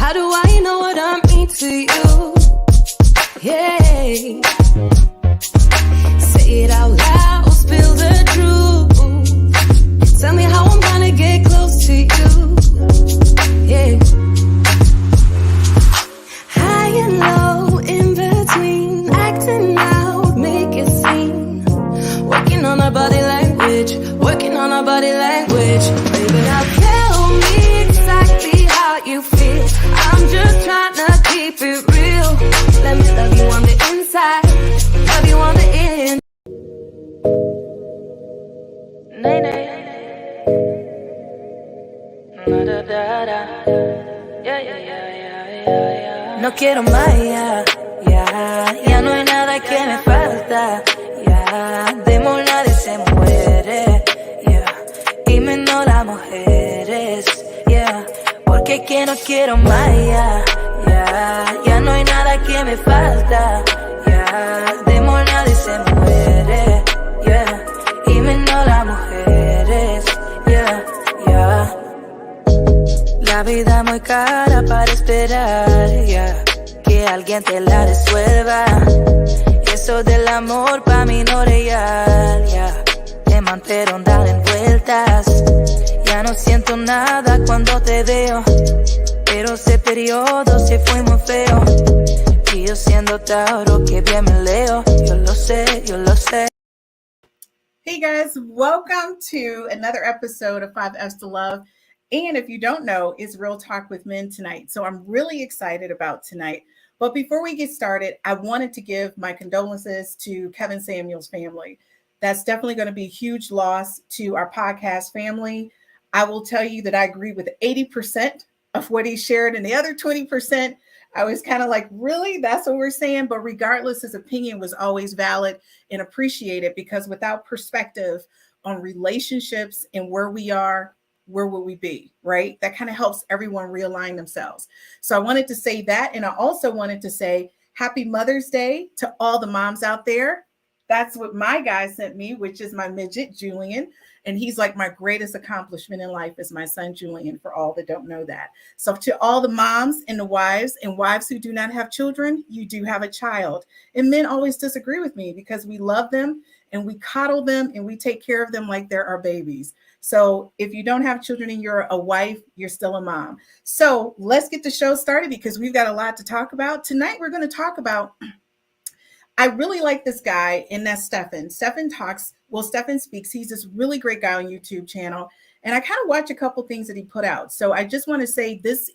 How do I know what I mean to you? Yeah. Say it out loud, spill the truth. Tell me how I'm gonna get close to you. Yeah. High and low, in between, acting out, make it seem. Working on our body language, working on our body language. Baby, now tell me exactly how you feel. I'm just trying to keep it real. Let me love you on the inside, love you on the in. Nay, nay. No quiero más, ya no hay nada que me falta, demos nadie se muere, y menos las mujeres, porque que no quiero más, ya no hay nada que me falta, demos nadie se muere, y menos las mujeres, La vida muy cara para esperar, que alguien te la resuelva. Eso del amor pa' mí no real, te mantieron dar en vueltas. Ya no siento nada cuando te veo, pero ese periodo se fue muy feo. Y yo siendo Tauro que bien me leo, yo lo sé, yo lo sé. Hey guys, welcome to another episode of 5F's to Love. And if you don't know, it's Real Talk with Men tonight. So I'm really excited about tonight. But before we get started, I wanted to give my condolences to Kevin Samuel's family. That's definitely going to be a huge loss to our podcast family. I will tell you that I agree with 80% of what he shared. And the other 20%, I was kind of like, really? That's what we're saying? But regardless, his opinion was always valid and appreciated, because without perspective on relationships and where we are, where will we be, right? That kind of helps everyone realign themselves. So I wanted to say that. And I also wanted to say happy Mother's Day to all the moms out there. That's what my guy sent me, which is my midget, Julian. And he's like, my greatest accomplishment in life is my son, Julian, for all that don't know that. So to all the moms and the wives who do not have children, you do have a child. And men always disagree with me because we love them and we coddle them and we take care of them like they're our babies. So if you don't have children and you're a wife, you're still a mom. So let's get the show started because we've got a lot to talk about. Tonight, we're going to talk about, I really like this guy, and that's Stefan. Stefan Speaks. He's this really great guy on YouTube channel. And I kind of watch a couple things that he put out. So I just want to say this,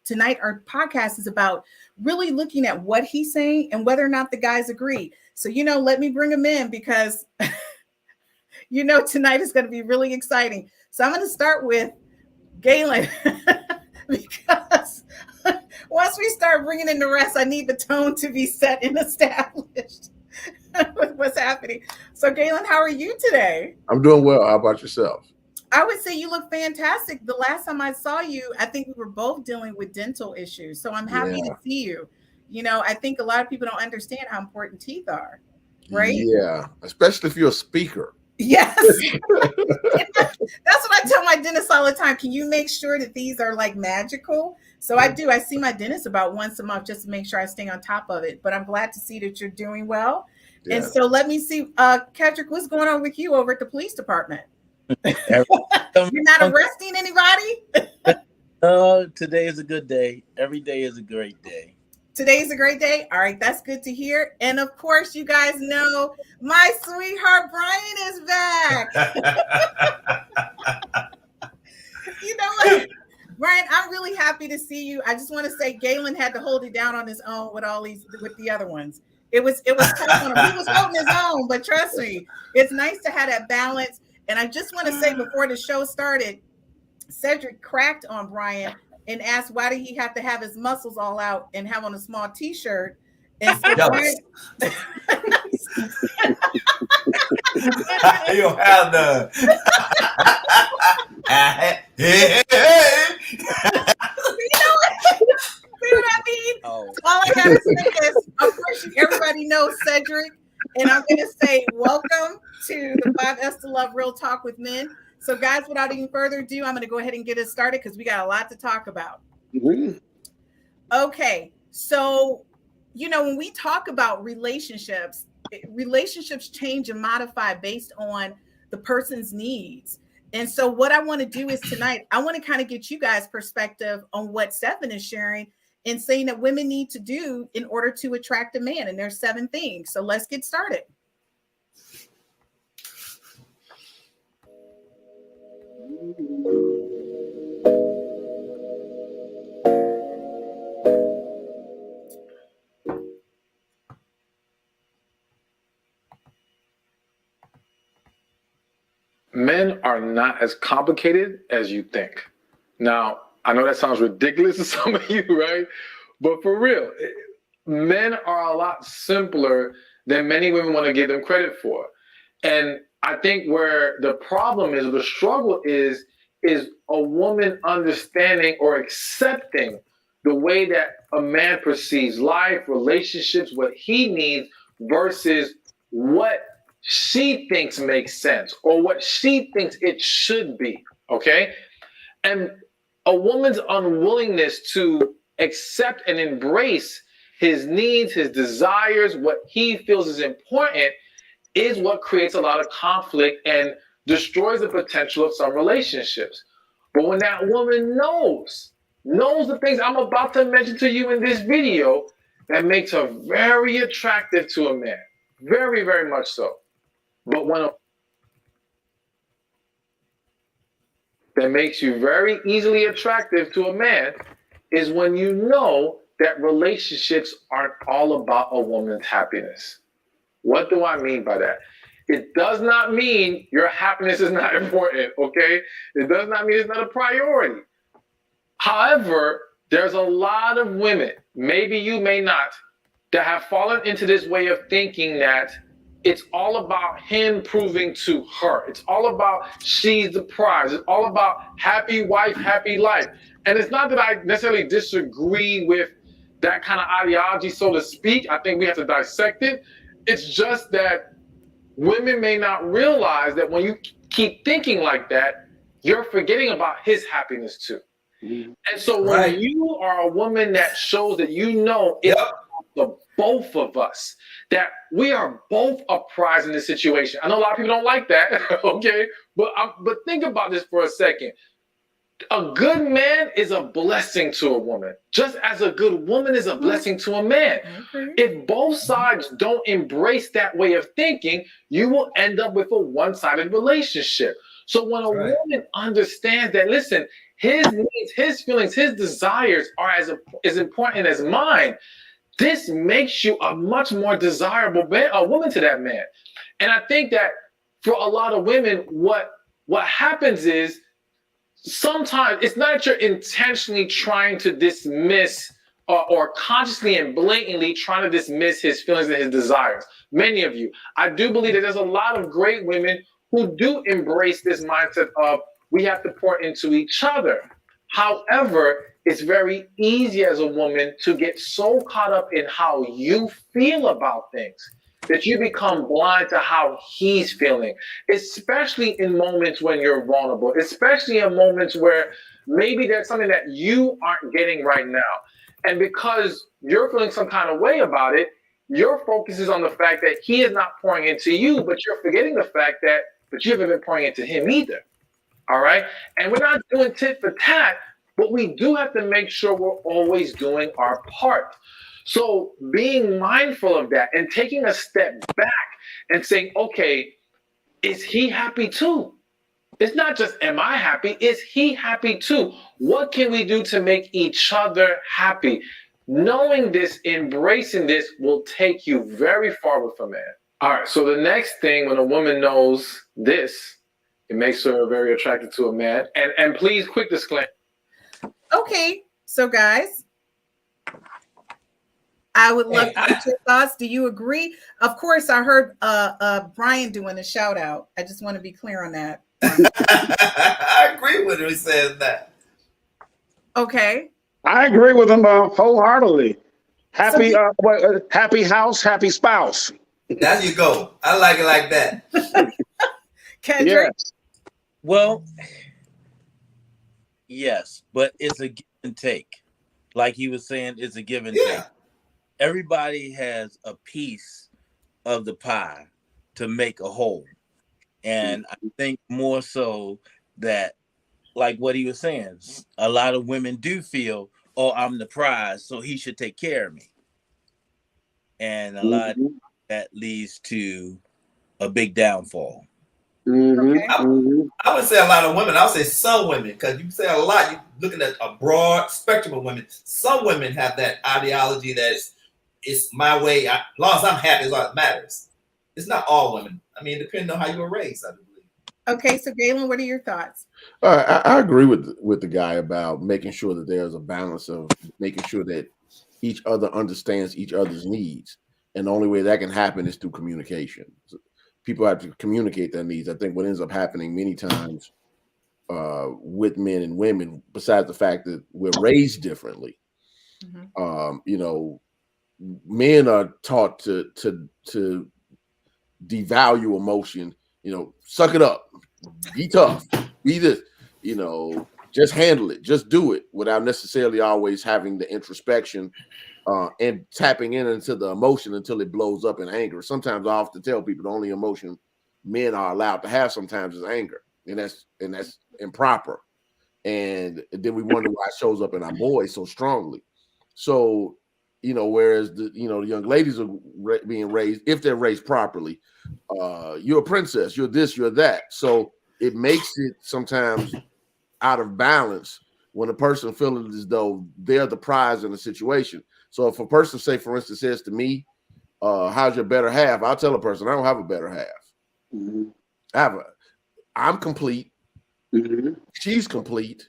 tonight, our podcast is about really looking at what he's saying and whether or not the guys agree. So, let me bring him in because tonight is going to be really exciting. So I'm going to start with Gaylon because once we start bringing in the rest, I need the tone to be set and established with what's happening. So Gaylon, how are you today? I'm doing well. How about yourself? I would say you look fantastic. The last time I saw you, I think we were both dealing with dental issues. So I'm happy to see you. I think a lot of people don't understand how important teeth are, right? Yeah, especially if you're a speaker. Yes. That's what I tell my dentist all the time. Can you make sure that these are like magical? So I do. I see my dentist about once a month just to make sure I stay on top of it. But I'm glad to see that you're doing well. Yeah. And so let me see, Cedric, what's going on with you over at the police department? You're not arresting anybody? Oh, today is a good day. Every day is a great day. Today's a great day. All right, that's good to hear. And of course, you guys know my sweetheart Briant is back. You know what, Briant, I'm really happy to see you. I just want to say Gaylon had to hold it down on his own with the other ones. It was tough on him. He was holding his own, but trust me, it's nice to have that balance. And I just want to say before the show started, Cedric cracked on Briant and asked why did he have to have his muscles all out and have on a small t-shirt. And so you don't have the See what I mean? Oh. All I gotta say is, of course, everybody knows Cedric, and I'm gonna say welcome to the 5S to Love Real Talk with Men. So, guys, without any further ado, I'm gonna go ahead and get us started because we got a lot to talk about. Mm-hmm. Okay, so when we talk about relationships, relationships change and modify based on the person's needs. And so what I want to do is tonight, I want to kind of get you guys' perspective on what Stephan is sharing and saying that women need to do in order to attract a man. And there's 7 things. So let's get started. Men are not as complicated as you think. Now, I know that sounds ridiculous to some of you, right? But for real, men are a lot simpler than many women want to give them credit for. And I think where the problem is, or the struggle is a woman understanding or accepting the way that a man perceives life, relationships, what he needs versus what she thinks makes sense or what she thinks it should be, okay? And a woman's unwillingness to accept and embrace his needs, his desires, what he feels is important is what creates a lot of conflict and destroys the potential of some relationships. But when that woman knows the things I'm about to mention to you in this video, that makes her very attractive to a man. Very, very much so. But that makes you very easily attractive to a man is when you know that relationships aren't all about a woman's happiness. What do I mean by that? It does not mean your happiness is not important, okay? It does not mean it's not a priority. However, there's a lot of women, maybe you may not, that have fallen into this way of thinking that it's all about him proving to her. It's all about she's the prize. It's all about happy wife, happy life. And it's not that I necessarily disagree with that kind of ideology, so to speak. I think we have to dissect it. It's just that women may not realize that when you keep thinking like that, you're forgetting about his happiness too. Mm-hmm. And so when you are a woman that shows that it's the both of us, that we are both a prize in this situation. I know a lot of people don't like that, okay? But think about this for a second. A good man is a blessing to a woman, just as a good woman is a blessing to a man. Okay. If both sides don't embrace that way of thinking, you will end up with a one-sided relationship. So when a woman understands that, listen, his needs, his feelings, his desires are as important as mine, this makes you a much more desirable woman to that man. And I think that for a lot of women, what happens is sometimes it's not that you're intentionally trying to dismiss or consciously and blatantly trying to dismiss his feelings and his desires. Many of you, I do believe that there's a lot of great women who do embrace this mindset of we have to pour into each other. However, it's very easy as a woman to get so caught up in how you feel about things that you become blind to how he's feeling, especially in moments when you're vulnerable, especially in moments where maybe there's something that you aren't getting right now. And because you're feeling some kind of way about it, your focus is on the fact that he is not pouring into you, but you're forgetting the fact that you haven't been pouring into him either. All right? And we're not doing tit for tat, but we do have to make sure we're always doing our part. So being mindful of that and taking a step back and saying, okay, is he happy too? It's not just, am I happy? Is he happy too? What can we do to make each other happy? Knowing this, embracing this will take you very far with a man. All right, so the next thing, when a woman knows this, it makes her very attracted to a man. And please, quick disclaimer. Okay, so guys, I would love to get your thoughts. Do you agree? Of course, I heard Brian doing a shout out. I just want to be clear on that. I agree with him. He says that. Okay. I agree with him wholeheartedly. Happy, happy house, happy spouse. There you go. I like it like that. Kendric? Yes. Well, yes, but it's a give and take. like he was saying, it's a give and Yeah. take. Everybody has a piece of the pie to make a whole. And I think more so that, like what he was saying, a lot of women do feel, oh, I'm the prize, so he should take care of me. And a lot of that leads to a big downfall. Okay. I would say a lot of women. I would say some women, because you say a lot. You're looking at a broad spectrum of women. Some women have that ideology that it's my way. As long as I'm happy, is all that matters. It's not all women. I mean, depending on how you were raised, I believe. Okay, so Gaylon, what are your thoughts? I agree with the guy about making sure that there's a balance of making sure that each other understands each other's needs, and the only way that can happen is through communication. So people have to communicate their needs. I think what ends up happening many times with men and women, besides the fact that we're raised differently, you know, men are taught to devalue emotion. You know, suck it up, be tough, be this, you know, just handle it, just do it, without necessarily always having the introspection and tapping into the emotion until it blows up in anger. Sometimes I often tell people the only emotion men are allowed to have sometimes is anger, and that's improper. And then we wonder why it shows up in our boys so strongly. So, you know, whereas the young ladies are being raised, if they're raised properly, you're a princess, you're this, you're that. So it makes it sometimes out of balance when a person feels as though they're the prize in a situation. So if a person, say for instance, says to me, how's your better half? I'll tell a person, I don't have a better half. I'm complete. She's complete,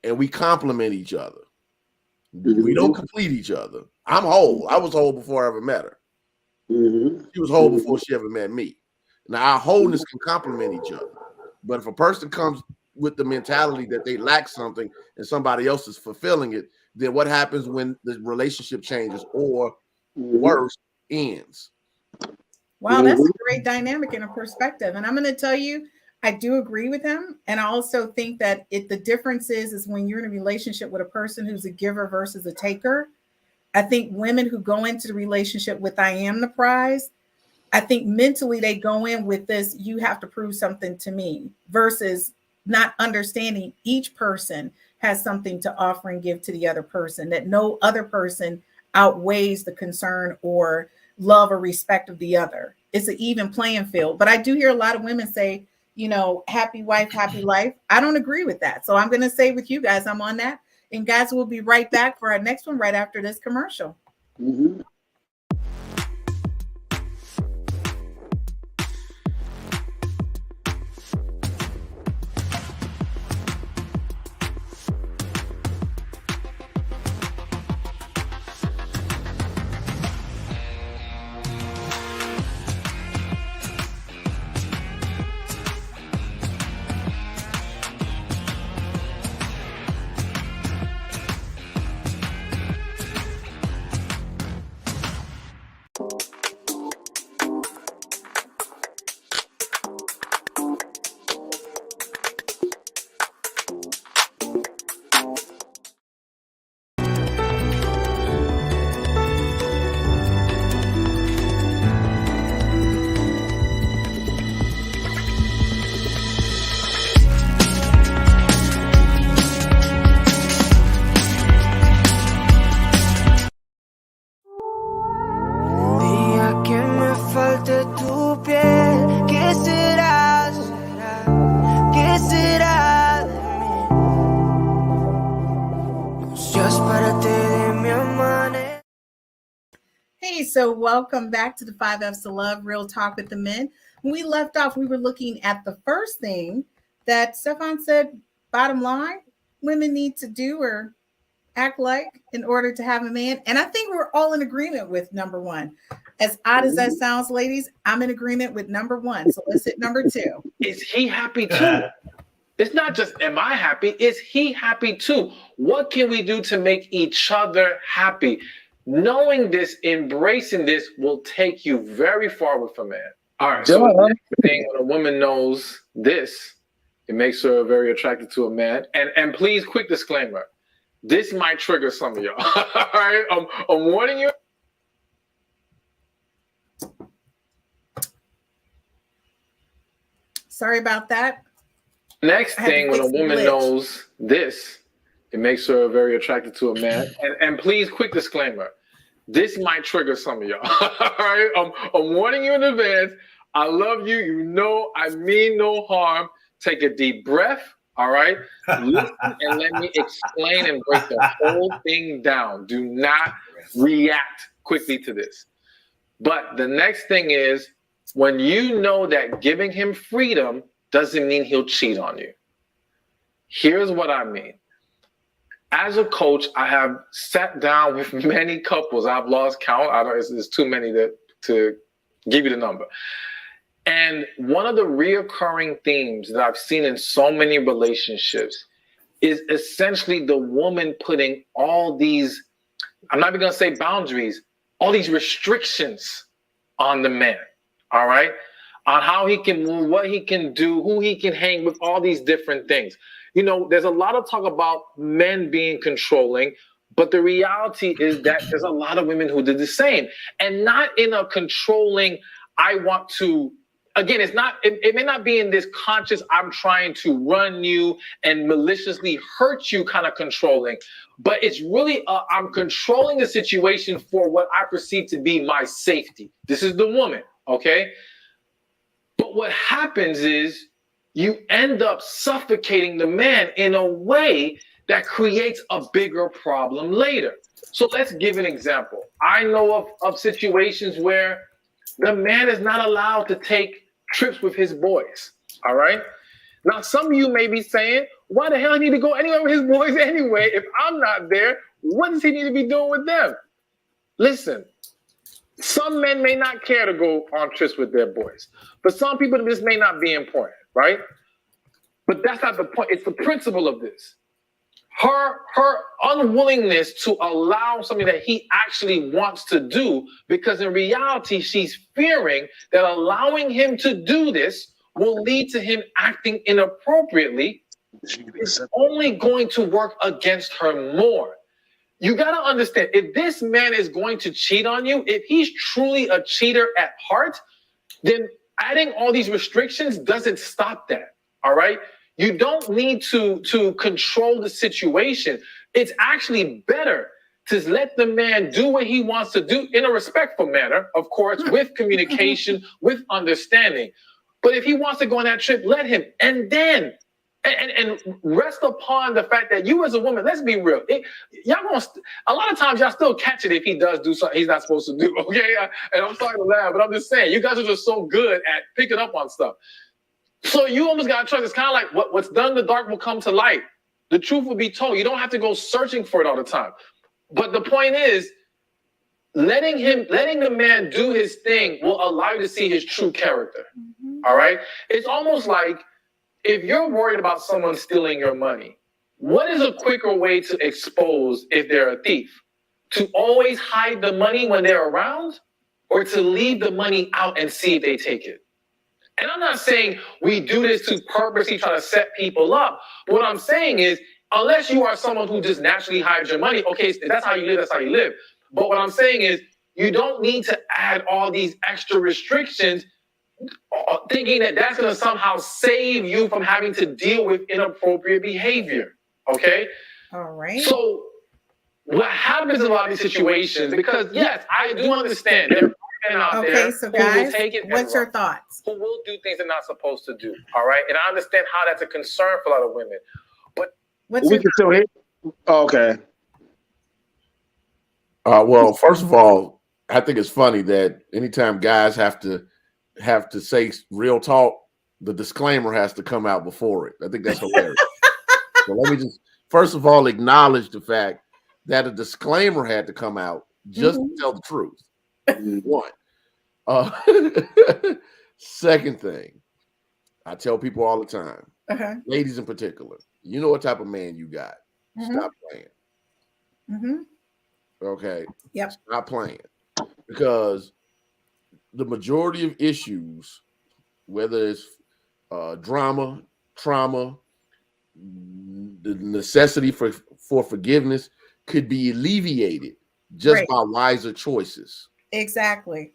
and we complement each other. We don't complete each other. I'm whole. I was whole before I ever met her. She was whole before she ever met me. Now our wholeness can complement each other. But if a person comes with the mentality that they lack something and somebody else is fulfilling it, then what happens when the relationship changes or worse, ends? Wow, that's a great dynamic and a perspective. And I'm going to tell you, I do agree with him. And I also think that the difference is when you're in a relationship with a person who's a giver versus a taker. I think women who go into the relationship with I am the prize, I think mentally they go in with this, you have to prove something to me, versus not understanding each person has something to offer and give to the other person, that no other person outweighs the concern or love or respect of the other. It's an even playing field. But I do hear a lot of women say, you know, happy wife, happy life. I don't agree with that. So I'm going to say with you guys, I'm on that. And guys, we'll be right back for our next one right after this commercial. So welcome back to the 5 F's to Love, Real Talk with the Men. When we left off, we were looking at the first thing that Stefan said, bottom line, women need to do or act like in order to have a man. And I think we're all in agreement with number one. As odd as that sounds, ladies, I'm in agreement with number one. So let's hit number two. Is he happy too? It's not just, am I happy? Is he happy too? What can we do to make each other happy? Knowing this, embracing this will take you very far with a man. All right. So the next thing, when a woman knows this, it makes her very attracted to a man. And please, quick disclaimer. this might trigger some of y'all. All right, I'm warning you. Sorry about that. Next thing, when a woman knows this, it makes her very attracted to a man. And please, quick disclaimer, this might trigger some of y'all. All right, I'm warning you in advance. I love you. You know I mean no harm. Take a deep breath. All right, listen and let me explain and break the whole thing down. Do not react quickly to this. But the next thing is, when you know that giving him freedom doesn't mean he'll cheat on you. Here's what I mean. As a coach, I have sat down with many couples. I've lost count. There's too many to give you the number. And one of the reoccurring themes that I've seen in so many relationships is essentially the woman putting all these, I'm not even going to say boundaries, all these restrictions on the man, all right? On how he can move, what he can do, who he can hang with, all these different things. You know, there's a lot of talk about men being controlling, but the reality is that there's a lot of women who did the same. And not in a controlling, I want to, again, it may not be in this conscious, I'm trying to run you and maliciously hurt you kind of controlling, but it's really, I'm controlling the situation for what I perceive to be my safety. This is the woman, okay? But what happens is you end up suffocating the man in a way that creates a bigger problem later. So let's give an example. I know of situations where the man is not allowed to take trips with his boys, all right? Now, some of you may be saying, why the hell he need to go anywhere with his boys anyway? If I'm not there, what does he need to be doing with them? Listen, some men may not care to go on trips with their boys, but some people, this may not be important, right? But that's not the point. It's the principle of this. Her unwillingness to allow something that he actually wants to do, because in reality, she's fearing that allowing him to do this will lead to him acting inappropriately. It's only going to work against her more. You got to understand, if this man is going to cheat on you, if he's truly a cheater at heart, then adding all these restrictions doesn't stop that, all right? You don't need to control the situation. It's actually better to let the man do what he wants to do in a respectful manner, of course, with communication, with understanding. But if he wants to go on that trip, let him. And then, and rest upon the fact that you as a woman, let's be real. A lot of times y'all still catch it if he does do something he's not supposed to do, okay? And I'm sorry to laugh, but I'm just saying, you guys are just so good at picking up on stuff. So you almost got to trust. It's kind of like what's done in the dark will come to light. The truth will be told. You don't have to go searching for it all the time. But the point is, letting the man do his thing will allow you to see his true character. Mm-hmm. All right? It's almost like if you're worried about someone stealing your money, what is a quicker way to expose if they're a thief? To always hide the money when they're around, or to leave the money out and see if they take it? And I'm not saying we do this to purposely try to set people up. What I'm saying is, unless you are someone who just naturally hides your money, okay, if that's how you live, that's how you live. But what I'm saying is, you don't need to add all these extra restrictions thinking that that's going to somehow save you from having to deal with inappropriate behavior, okay? All right. So what happens in a lot of these situations, because yes, I do understand there are men out there so who guys, will take it what's your thoughts? Who will do things they're not supposed to do, all right? And I understand how that's a concern for a lot of women. But we can still hear. Okay. Well, first of all, I think it's funny that anytime guys have to say real talk, the disclaimer has to come out before it. I think that's hilarious. So let me just first of all acknowledge the fact that a disclaimer had to come out just to tell the truth. One. Second thing, I tell people all the time, ladies in particular, you know what type of man you got. Stop playing. Okay. Yep. Stop playing. Because the majority of issues, whether it's drama, trauma, the necessity for for forgiveness could be alleviated just Right. by wiser choices. Exactly.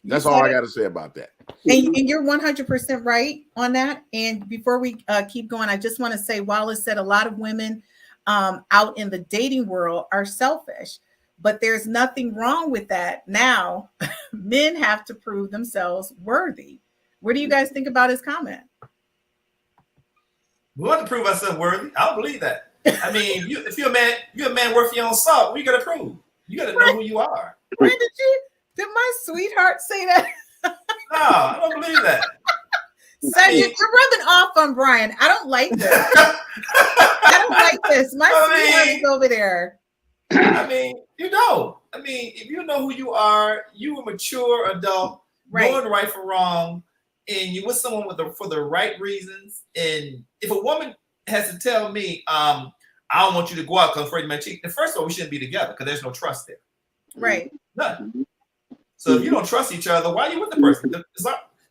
That's all I got to say about that. And you're 100% right on that. And before we keep going, I just want to say, Wallace said a lot of women out in the dating world are selfish, but there's nothing wrong with that. Now, men have to prove themselves worthy. What do you guys think about his comment? We want to prove ourselves worthy. I don't believe that. I mean, if you're a man worth your own salt. What you got to prove? You got to know who you are. Where did my sweetheart say that? No, I don't believe that. Cedric, you're rubbing off on Brian. I don't like this. I don't like this. My sweetheart is over there. I mean, you know. I mean, if you know who you are, you a mature adult, knowing right from wrong, and you with someone for the right reasons. And if a woman has to tell me, I don't want you to go out because I'm afraid of my cheat, then first of all, we shouldn't be together because there's no trust there. Right. None. So if you don't trust each other, why are you with the person?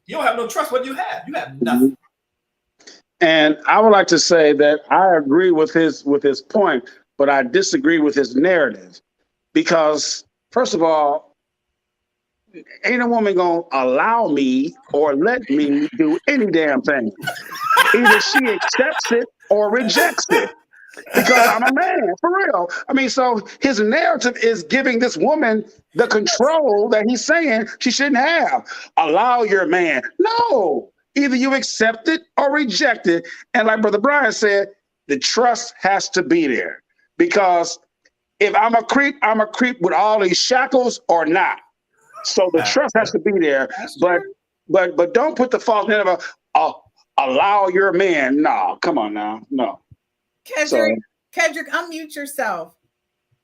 You don't have no trust. What do you have? You have nothing. And I would like to say that I agree with his point, but I disagree with his narrative. Because, first of all, ain't a woman gonna allow me or let me do any damn thing. Either she accepts it or rejects it. Because I'm a man, for real. I mean, so his narrative is giving this woman the control that he's saying she shouldn't have. Allow your man. No, either you accept it or reject it. And like Brother Brian said, the trust has to be there. Because if I'm a creep with all these shackles or not. So the trust has to be there. But don't put the false narrative of allow your man. No, come on now. No. Kendric, unmute yourself.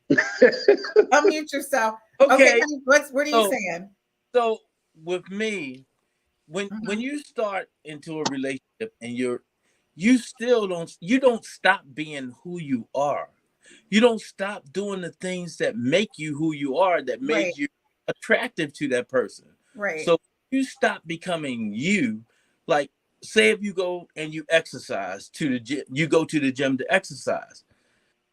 Unmute yourself. Okay, what are you saying? So with me, when you start into a relationship and you don't stop being who you are. You don't stop doing the things that make you who you are, that make you attractive to that person. Right. So you stop becoming you, like say if you go and you exercise to the gym, you go to the gym to exercise.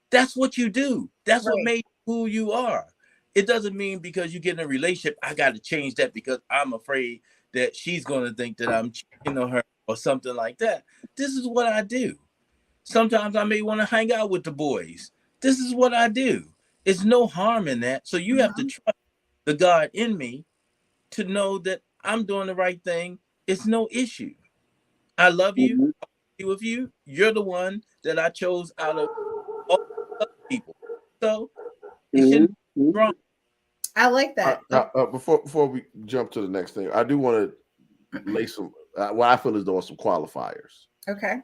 That's what you do. That's what made you who you are. It doesn't mean because you get in a relationship, I got to change that because I'm afraid that she's going to think that I'm cheating on her or something like that. This is what I do. Sometimes I may want to hang out with the boys. This is what I do. There's no harm in that. So you have to trust the God in me to know that I'm doing the right thing. It's no issue. I love you. I'll be with you. You're the one that I chose out of all other people. So it shouldn't be wrong. I like that. Before we jump to the next thing, I do want to lay some what I feel is though some qualifiers. Okay.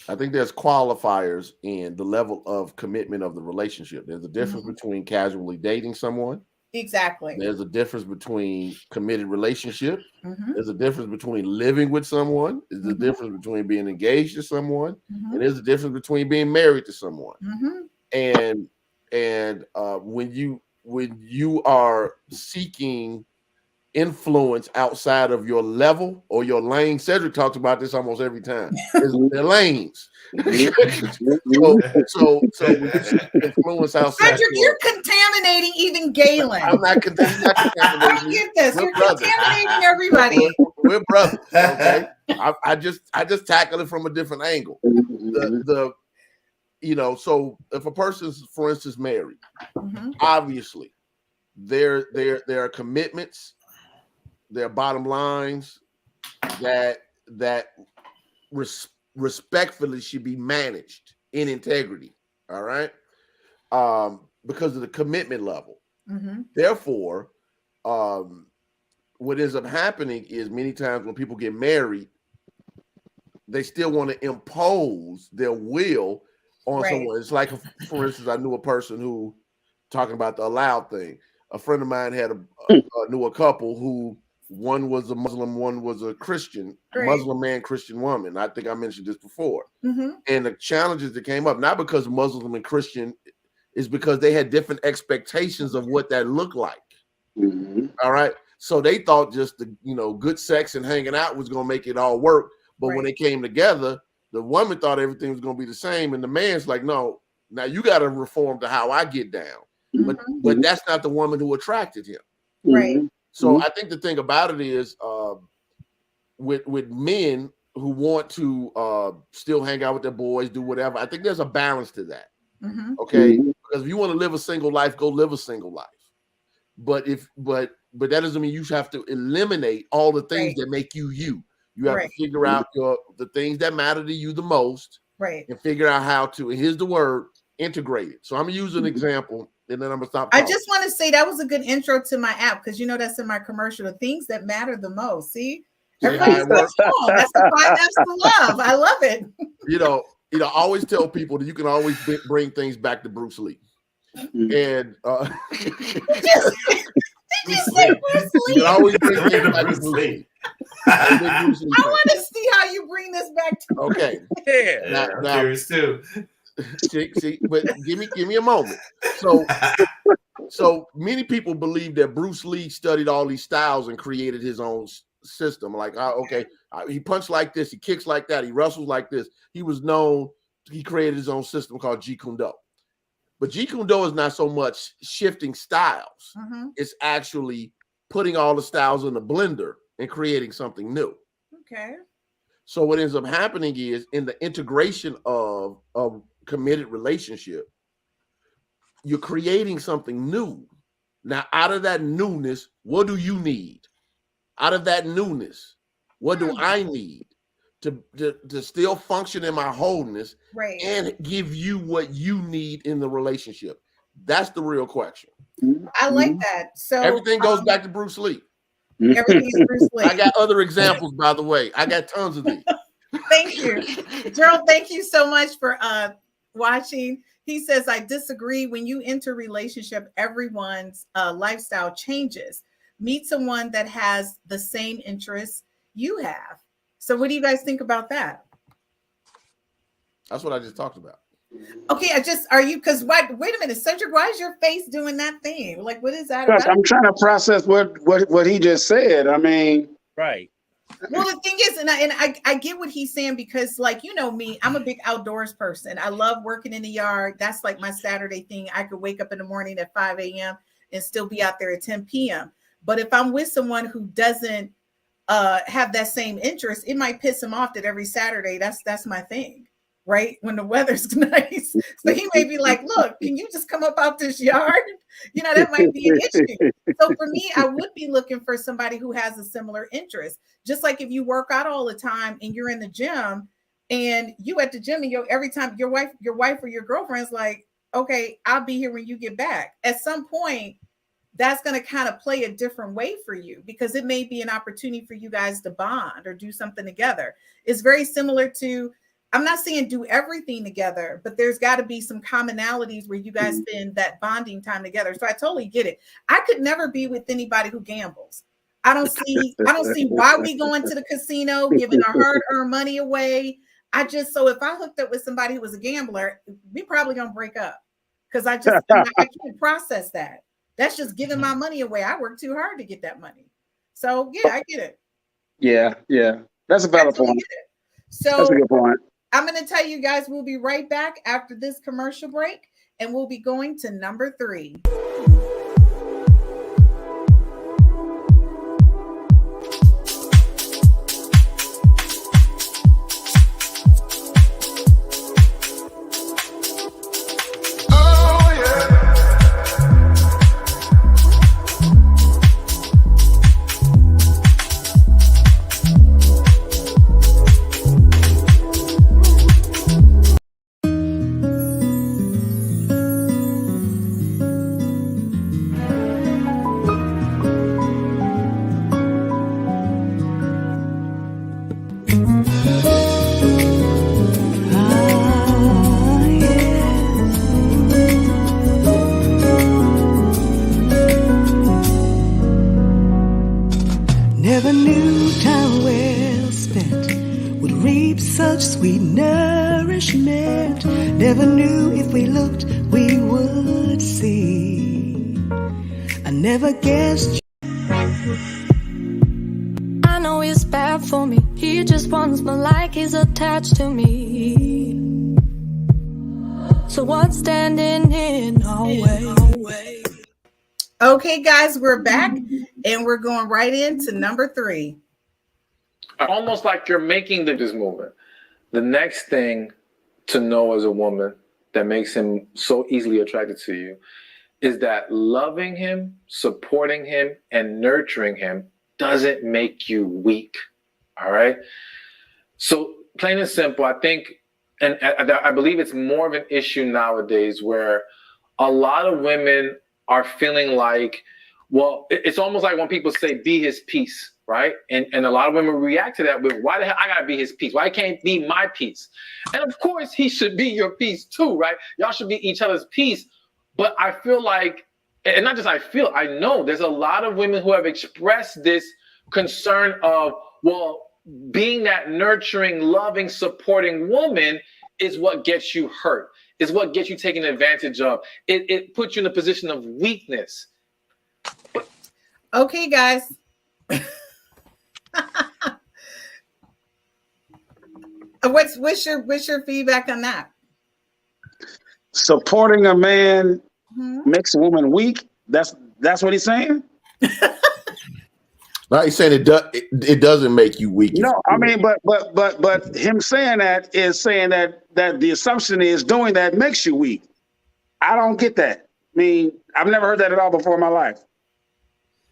I think there's qualifiers in the level of commitment of the relationship. There's a difference between casually dating someone. Exactly. There's a difference between committed relationship. There's a difference between living with someone. There's a difference between being engaged to someone. And there's a difference between being married to someone. And when you are seeking influence outside of your level or your lane, Cedric talks about this almost every time. They're lanes. so influence outside. Cedric, you're contaminating even Gaylon. I'm not contaminating. I get this. You're contaminating everybody. We're brothers. Okay. I just tackle it from a different angle. So if a person's, for instance, married, obviously there are commitments, there are bottom lines that respectfully should be managed in integrity. All right. Because of the commitment level. Therefore, what ends up happening is many times when people get married, they still want to impose their will on someone. It's like, for instance, I knew a person who, talking about the allowed thing, a friend of mine knew a couple who one was a Muslim, one was a Christian, Muslim man, Christian woman. I think I mentioned this before. And the challenges that came up, not because Muslim and Christian, is because they had different expectations of what that looked like. All right. So they thought just the good sex and hanging out was going to make it all work. But when they came together, the woman thought everything was going to be the same. And the man's like, no, Now you got to reform to how I get down. But that's not the woman who attracted him. Right. So I think the thing about it is with men who want to still hang out with their boys, do whatever, I think there's a balance to that. Okay. Because if you want to live a single life, go live a single life. But that doesn't mean you have to eliminate all the things that make you you. You have to figure out the things that matter to you the most. Right. And figure out how to, and here's the word, integrate it. So I'm gonna use an example, and then I'm gonna stop talking. I just want to say that was a good intro to my app, because that's in my commercial, the things that matter the most. See, everybody's that's the 5 F's to love. I love it. I always tell people that you can always bring things back to Bruce Lee. And Did you say Bruce Lee? you can always bring things back to Bruce Lee. I want to see how you bring this back to. Okay. Yeah. Now, Curious too. See, but give me a moment. So many people believe that Bruce Lee studied all these styles and created his own system. Like, he punched like this, he kicks like that, he wrestles like this. He created his own system called Jeet Kune Do. But Jeet Kune Do is not so much shifting styles. It's actually putting all the styles in the blender and creating something new. Okay. So what ends up happening is, in the integration of committed relationship, you're creating something new. Now, out of that newness, what do you need? Out of that newness, what do I need to still function in my wholeness and give you what you need in the relationship? That's the real question. I like that. So everything goes back to Bruce Lee. Everything is Bruce Lee. I got other examples, by the way. I got tons of these. Thank you. Gerald, thank you so much for watching. He says, I disagree. When you enter a relationship, everyone's lifestyle changes. Meet someone that has the same interests you have. So what do you guys think about that? That's what I just talked about. Okay, wait a minute, Cedric, why is your face doing that thing? Like, what is that about? I'm trying to process what he just said. I mean, right. Well, the thing is, and I get what he's saying, because, like, me, I'm a big outdoors person. I love working in the yard. That's like my Saturday thing. I could wake up in the morning at 5 a.m. and still be out there at 10 p.m. But if I'm with someone who doesn't have that same interest, it might piss him off that every Saturday that's my thing. Right, when the weather's nice. So he may be like, look, can you just come up out this yard? That might be an issue. So for me, I would be looking for somebody who has a similar interest. Just like if you work out all the time and you're in the gym, and you at the gym, and every time your wife or your girlfriend's like, okay, I'll be here when you get back. At some point, that's going to kind of play a different way for you, because it may be an opportunity for you guys to bond or do something together. It's very similar to, I'm not saying do everything together, but there's got to be some commonalities where you guys spend that bonding time together. So I totally get it. I could never be with anybody who gambles. I don't see why we going to the casino, giving our hard-earned money away. So if I hooked up with somebody who was a gambler, we probably gonna break up, because I can't process that. That's just giving my money away. I worked too hard to get that money. So yeah, I get it. Yeah. That's a valid point. So that's a good point. I'm going to tell you guys, we'll be right back after this commercial break, and we'll be going to number 3. Never knew time well spent would reap such sweet nourishment. Never knew if we looked we would see. I never guessed. I know it's bad for me. He just wants me like he's attached to me. So what's standing in our way? Okay, guys, we're back and we're going right into number 3. Almost like you're making this movement. The next thing to know as a woman that makes him so easily attracted to you is that loving him, supporting him, and nurturing him doesn't make you weak. All right? So plain and simple, I think, and I believe it's more of an issue nowadays where a lot of women are feeling like, well, it's almost like when people say, be his peace, right? And a lot of women react to that with, why the hell I gotta be his peace? Why can't he be my peace? And of course, he should be your peace too, right? Y'all should be each other's peace. But I feel like, and not just I feel, I know there's a lot of women who have expressed this concern of, well, being that nurturing, loving, supporting woman is what gets you hurt, is what gets you taken advantage of. It puts you in a position of weakness. Okay, guys. What's your feedback on that? Supporting a man makes a woman weak. That's what he's saying. No, he's saying it doesn't make you weak. No, I mean, but him saying that is saying that the assumption is doing that makes you weak. I don't get that. I mean, I've never heard that at all before in my life.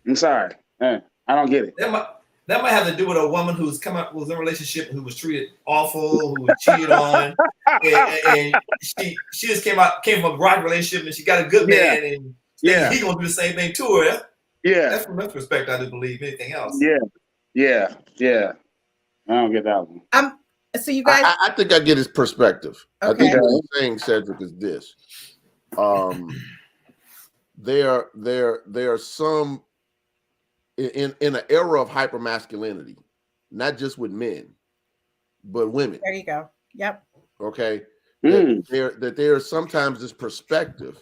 I'm sorry. I don't get it. That might have to do with a woman who's come up with a relationship who was treated awful, who was cheated on, and she just came from a right relationship and she got a good man, and he gonna do the same thing to her. Yeah, that's from that perspective. I do believe anything else. Yeah. I don't get that one. So you guys, I think I get his perspective. Okay. I think what he's saying, Cedric, is this: there are some in an era of hypermasculinity, not just with men, but women. There you go. Yep. Okay. That there is sometimes this perspective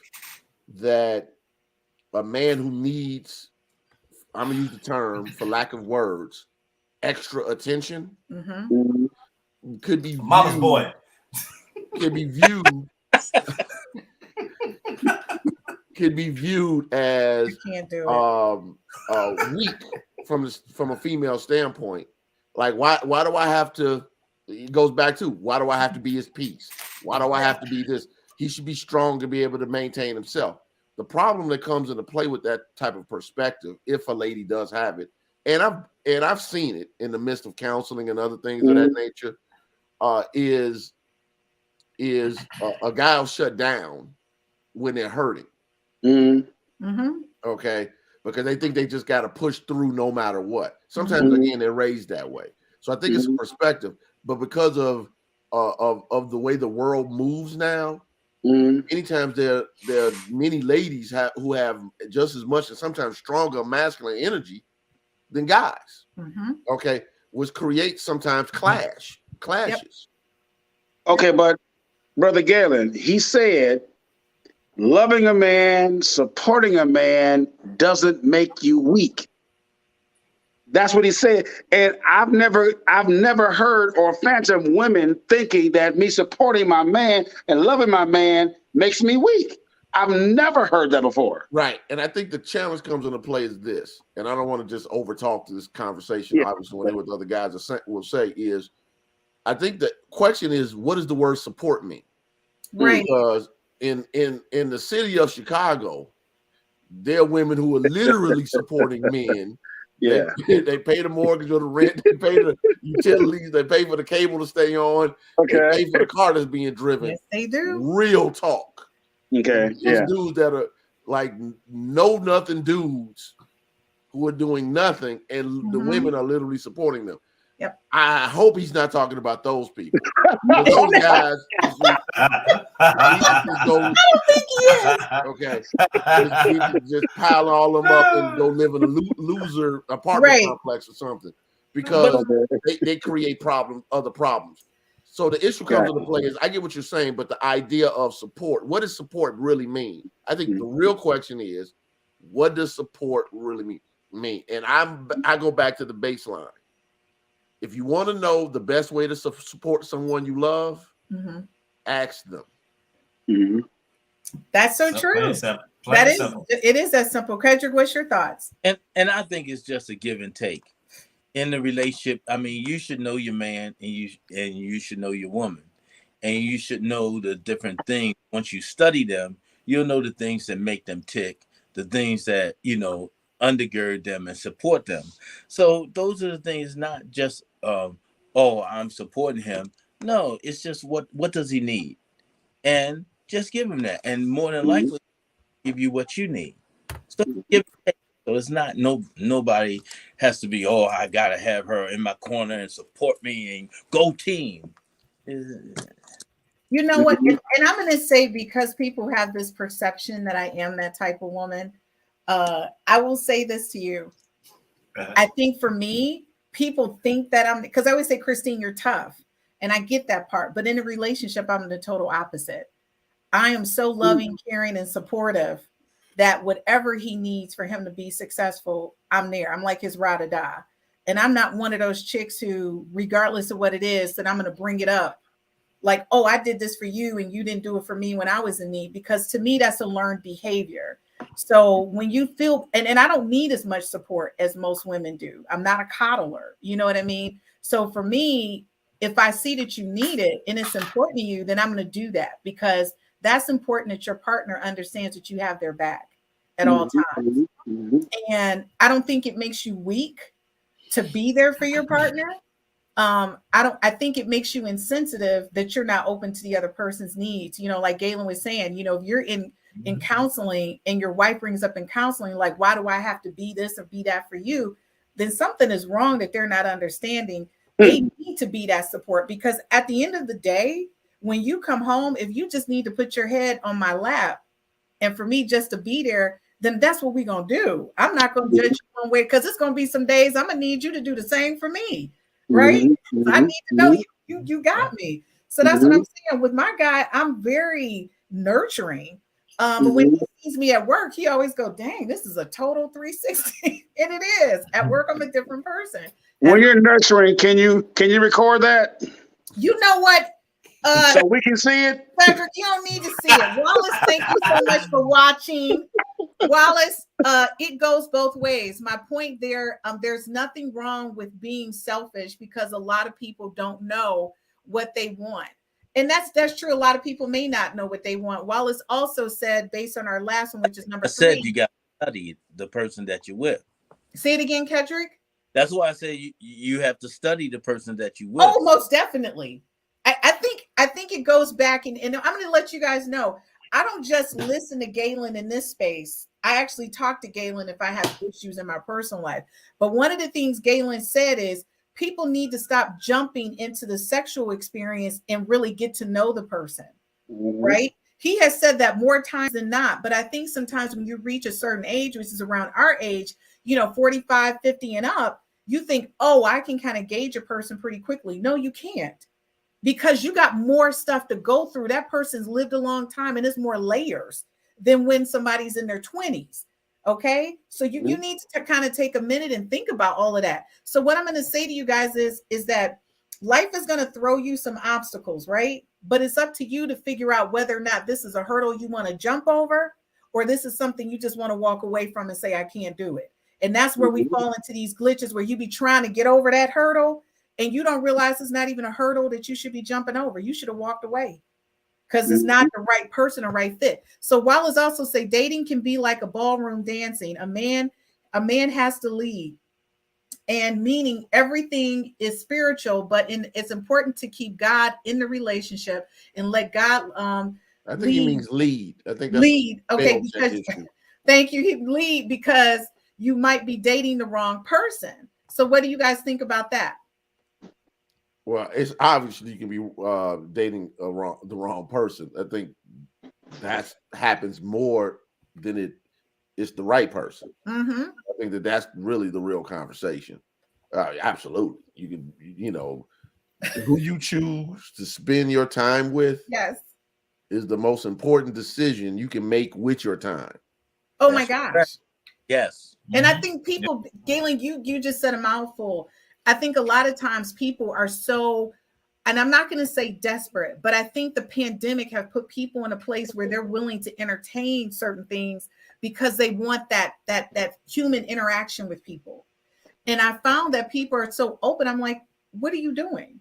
that a man who needs, I'm gonna use the term for lack of words, extra attention, could be mama's boy. Could be viewed. Could be viewed as weak from a female standpoint. Like why do I have to? It goes back to, why do I have to be his peace? Why do I have to be this? He should be strong to be able to maintain himself. The problem that comes into play with that type of perspective, if a lady does have it, and I've seen it in the midst of counseling and other things of that nature, is a guy will shut down when they're hurting. Okay, because they think they just got to push through no matter what. Sometimes again they're raised that way, so I think it's a perspective. But because of the way the world moves now, many times there are many ladies who have just as much and sometimes stronger masculine energy than guys. Okay, which creates sometimes clashes. Yep. Okay, but Brother Gaylon, he said loving a man, supporting a man doesn't make you weak. That's what he said. And I've never heard or phantom women thinking that me supporting my man and loving my man makes me weak. I've never heard that before. Right. And I think the challenge comes into play is this, and I don't want to just overtalk to this conversation, obviously, what other guys will say is, I think the question is, what does the word support mean? Right. Because in the city of Chicago, there are women who are literally supporting men. Yeah, they pay the mortgage or the rent, they pay the utilities, they pay for the cable to stay on, they pay for the car that's being driven. Yes, they do. Real talk. Okay. These dudes that are like know nothing dudes who are doing nothing, and the women are literally supporting them. Yep. I hope he's not talking about those people. Those guys. I don't think he is. Okay. Just pile all them up and go live in a loser apartment complex or something, because they create other problems. So the issue comes into play is, I get what you're saying, but the idea of support, what does support really mean? I think the real question is, what does support really mean? And I go back to the baseline. If you want to know the best way to support someone you love, ask them. Mhm. That's so Plain true. and simple. Plain That and is, simple. it is that simple. Cedric, what's your thoughts? And I think it's just a give and take in the relationship. I mean, you should know your man, and you should know your woman, and you should know the different things. Once you study them, you'll know the things that make them tick, the things that undergird them and support them. So those are the things, not just oh, I'm supporting him. No, it's just what does he need, and just give him that, and more than Mhm. likely give you what you need. So give and take. So it's not nobody has to be, oh, I gotta have her in my corner and support me and go team. You know what? And I'm going to say, because people have this perception that I am that type of woman, I will say this to you. I think for me, people think that I'm, because I always say, Christine, you're tough. And I get that part. But in a relationship, I'm the total opposite. I am so loving, caring, and supportive that whatever he needs for him to be successful, I'm there. I'm like his ride or die. And I'm not one of those chicks who, regardless of what it is, that I'm going to bring it up. Like, oh, I did this for you and you didn't do it for me when I was in need. Because to me, that's a learned behavior. So when you feel, and I don't need as much support as most women do. I'm not a coddler. You know what I mean? So for me, if I see that you need it and it's important to you, then I'm going to do that, because that's important, that your partner understands that you have their back at all times. And I don't think it makes you weak to be there for your partner. I think it makes you insensitive that you're not open to the other person's needs. Like Gaylon was saying, if you're in counseling and your wife brings up in counseling, like, why do I have to be this or be that for you? Then something is wrong that they're not understanding. They need to be that support, because at the end of the day, when you come home, if you just need to put your head on my lap and for me just to be there, then that's what we're going to do. I'm not going to judge you one way, because it's going to be some days I'm going to need you to do the same for me. Right? So I need to know you got me. So that's what I'm saying. With my guy, I'm very nurturing. But when he sees me at work, he always go, dang, this is a total 360. And it is. At work, I'm a different person. When you're nurturing, can you record that? You know what? So we can see it? Cedric, you don't need to see it. Wallace, thank you so much for watching. Wallace, it goes both ways. My point there, there's nothing wrong with being selfish, because a lot of people don't know what they want. And that's true. A lot of people may not know what they want. Wallace also said, based on our last one, which is number 3. I said you got to study the person that you're with. Say it again, Cedric. That's why I say you have to study the person that you with. Oh, most definitely. I think it goes back, and I'm going to let you guys know, I don't just listen to Gaylon in this space. I actually talk to Gaylon if I have issues in my personal life. But one of the things Gaylon said is, people need to stop jumping into the sexual experience and really get to know the person, right? He has said that more times than not. But I think sometimes when you reach a certain age, which is around our age, 45, 50 and up, you think, oh, I can kind of gauge a person pretty quickly. No, you can't. Because you got more stuff to go through. That person's lived a long time, and it's more layers than when somebody's in their 20s. Okay. So you need to kind of take a minute and think about all of that. So what I'm going to say to you guys is that life is going to throw you some obstacles, right? But it's up to you to figure out whether or not this is a hurdle you want to jump over, or this is something you just want to walk away from and say, I can't do it. And that's where we fall into these glitches, where you be trying to get over that hurdle, and you don't realize it's not even a hurdle that you should be jumping over. You should have walked away, because it's not the right person or right fit. So Wallace also say dating can be like a ballroom dancing. A man has to lead, and meaning everything is spiritual, but it's important to keep God in the relationship and let God I think he means lead. I think that's lead. Okay, because thank you. He lead, because you might be dating the wrong person. So what do you guys think about that? Well, it's obviously you can be dating the wrong person. I think that happens more than it's the right person. I think that's really the real conversation. Absolutely, you can, who you choose to spend your time with. Yes, is the most important decision you can make with your time. Oh my gosh. Correct. Yes. And I think people, Gaylon, you just said a mouthful. I think a lot of times people are so and I'm not going to say desperate, but I think the pandemic have put people in a place where they're willing to entertain certain things because they want that human interaction with people. And I found that people are so open. I'm like, what are you doing?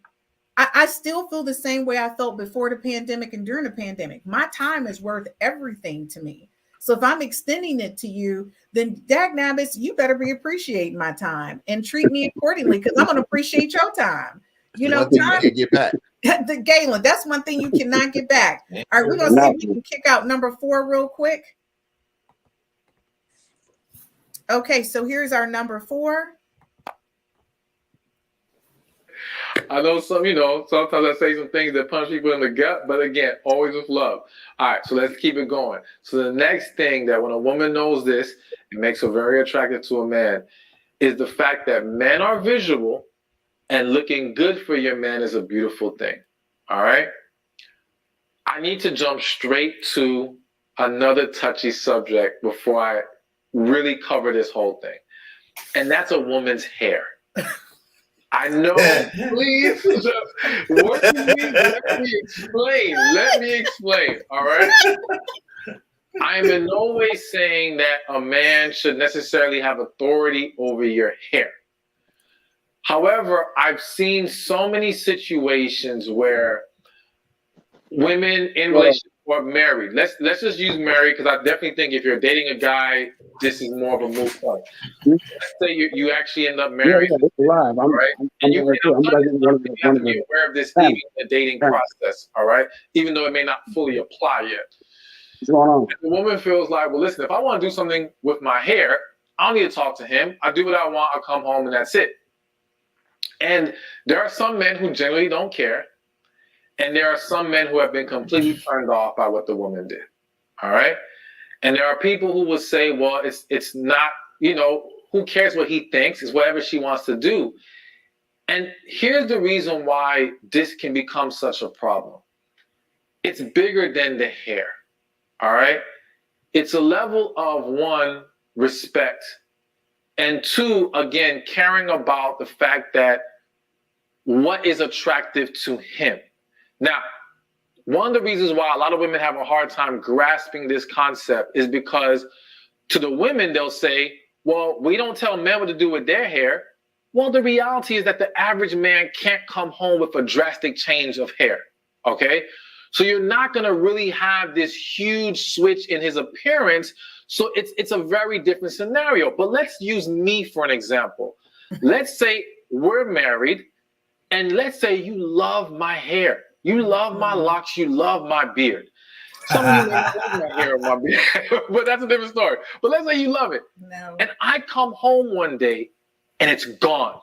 I still feel the same way I felt before the pandemic and during the pandemic. My time is worth everything to me. So if I'm extending it to you, then dagnabbits, you better be appreciating my time and treat me accordingly, because I'm going to appreciate your time. You know, time you get back. the Gaylon, that's one thing you cannot get back. All right, we're going to see if we can kick out number 4 real quick. Okay, so here's our number 4. I know sometimes I say some things that punch people in the gut, but again, always with love. All right, so let's keep it going. So the next thing that when a woman knows this, it makes her very attractive to a man, is the fact that men are visual, and looking good for your man is a beautiful thing. All right? I need to jump straight to another touchy subject before I really cover this whole thing, and that's a woman's hair. I know, please just what do you mean? Let me explain. All right. I'm in no way saying that a man should necessarily have authority over your hair. However, I've seen so many situations where women in relationships or married. Let's just use married, because I definitely think if you're dating a guy, this is more of a moot point. Let's say you actually end up married, right? And you have to be aware of this even in the dating process, all right? Even though it may not fully apply yet. What's going on? The woman feels like, well, listen, if I want to do something with my hair, I don't need to talk to him. I do what I want. I come home and that's it. And there are some men who generally don't care. And there are some men who have been completely turned off by what the woman did. All right. And there are people who will say, well, it's not, who cares what he thinks? It's whatever she wants to do. And here's the reason why this can become such a problem. It's bigger than the hair. All right. It's a level of 1, respect. And 2, again, caring about the fact that what is attractive to him. Now, one of the reasons why a lot of women have a hard time grasping this concept is because to the women, they'll say, well, we don't tell men what to do with their hair. Well, the reality is that the average man can't come home with a drastic change of hair, okay? So you're not going to really have this huge switch in his appearance. So it's a very different scenario. But let's use me for an example. Let's say we're married, and let's say you love my hair. You love my locks. You love my beard. Some of you may not love my hair or my beard, but that's a different story. But let's say you love it. No. And I come home one day and it's gone.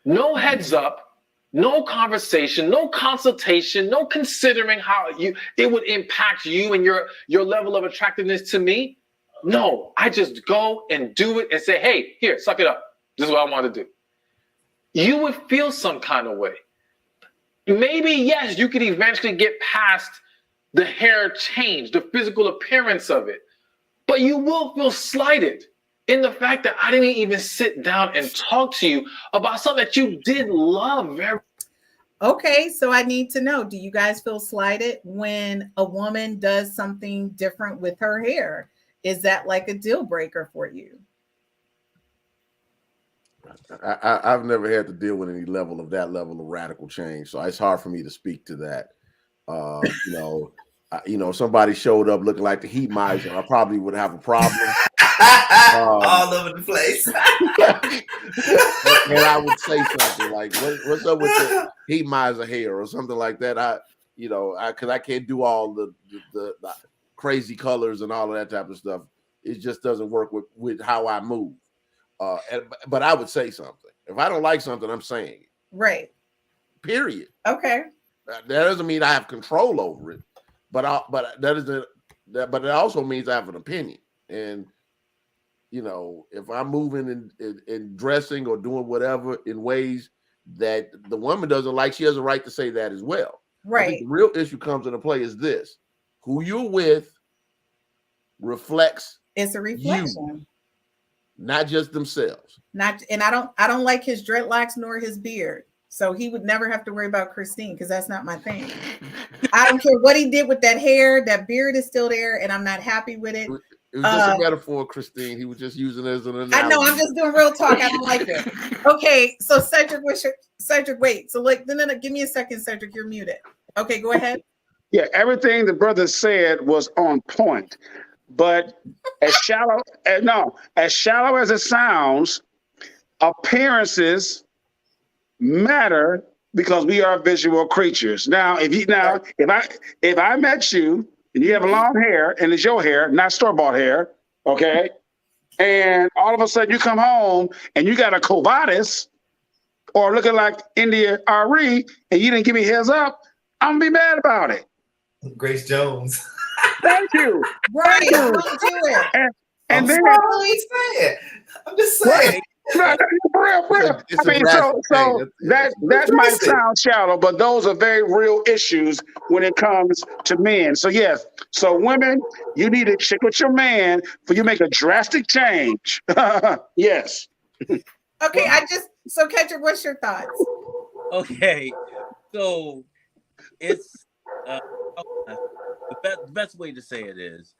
No heads up, no conversation, no consultation, no considering how it would impact you and your level of attractiveness to me. No, I just go and do it and say, hey, here, suck it up. This is what I want to do. You would feel some kind of way. Maybe, yes, you could eventually get past the hair change, the physical appearance of it, but you will feel slighted in the fact that I didn't even sit down and talk to you about something that you did love very. Okay, so I need to know, do you guys feel slighted when a woman does something different with her hair? Is that like a deal breaker for you? I've never had to deal with any level of radical change, so it's hard for me to speak to that. Somebody showed up looking like the heat miser, I probably would have a problem. All over the place. And I would say something like, "What's up with the heat miser hair?" or something like that. Because I can't do all the crazy colors and all of that type of stuff. It just doesn't work with how I move. But I would say something. If I don't like something, I'm saying it. Right. Period. Okay. That doesn't mean I have control over it, but it also means I have an opinion. And if I'm moving and dressing or doing whatever in ways that the woman doesn't like, she has a right to say that as well. Right. I think the real issue comes into play is this: who you're with reflects. It's a reflection. You, not just themselves. And I don't like his dreadlocks nor his beard. So he would never have to worry about Christine because that's not my thing. I don't care what he did with that hair. That beard is still there, and I'm not happy with it. It was just a metaphor, Christine. He was just using it as an analogy. I know. I'm just doing real talk. I don't like it. Okay, so Cedric, wait. So like, no, give me a second, Cedric. You're muted. Okay, go ahead. Yeah, everything the brother said was on point, but as shallow as it sounds, appearances matter because we are visual creatures. Now, if I met you and you have long hair and it's your hair, not store-bought hair, okay, and all of a sudden you come home and you got a Covatis or looking like India RE and you didn't give me heads up, I'm gonna be mad about it. Grace Jones. Thank you. Brian, don't do it. And then I'm just saying. No, for real. I mean, so that might sound shallow, but those are very real issues when it comes to men. So yes, so women, you need to check with your man for you make a drastic change. Yes. Okay, so Kendric, what's your thoughts? Okay, so it's the best way to say it is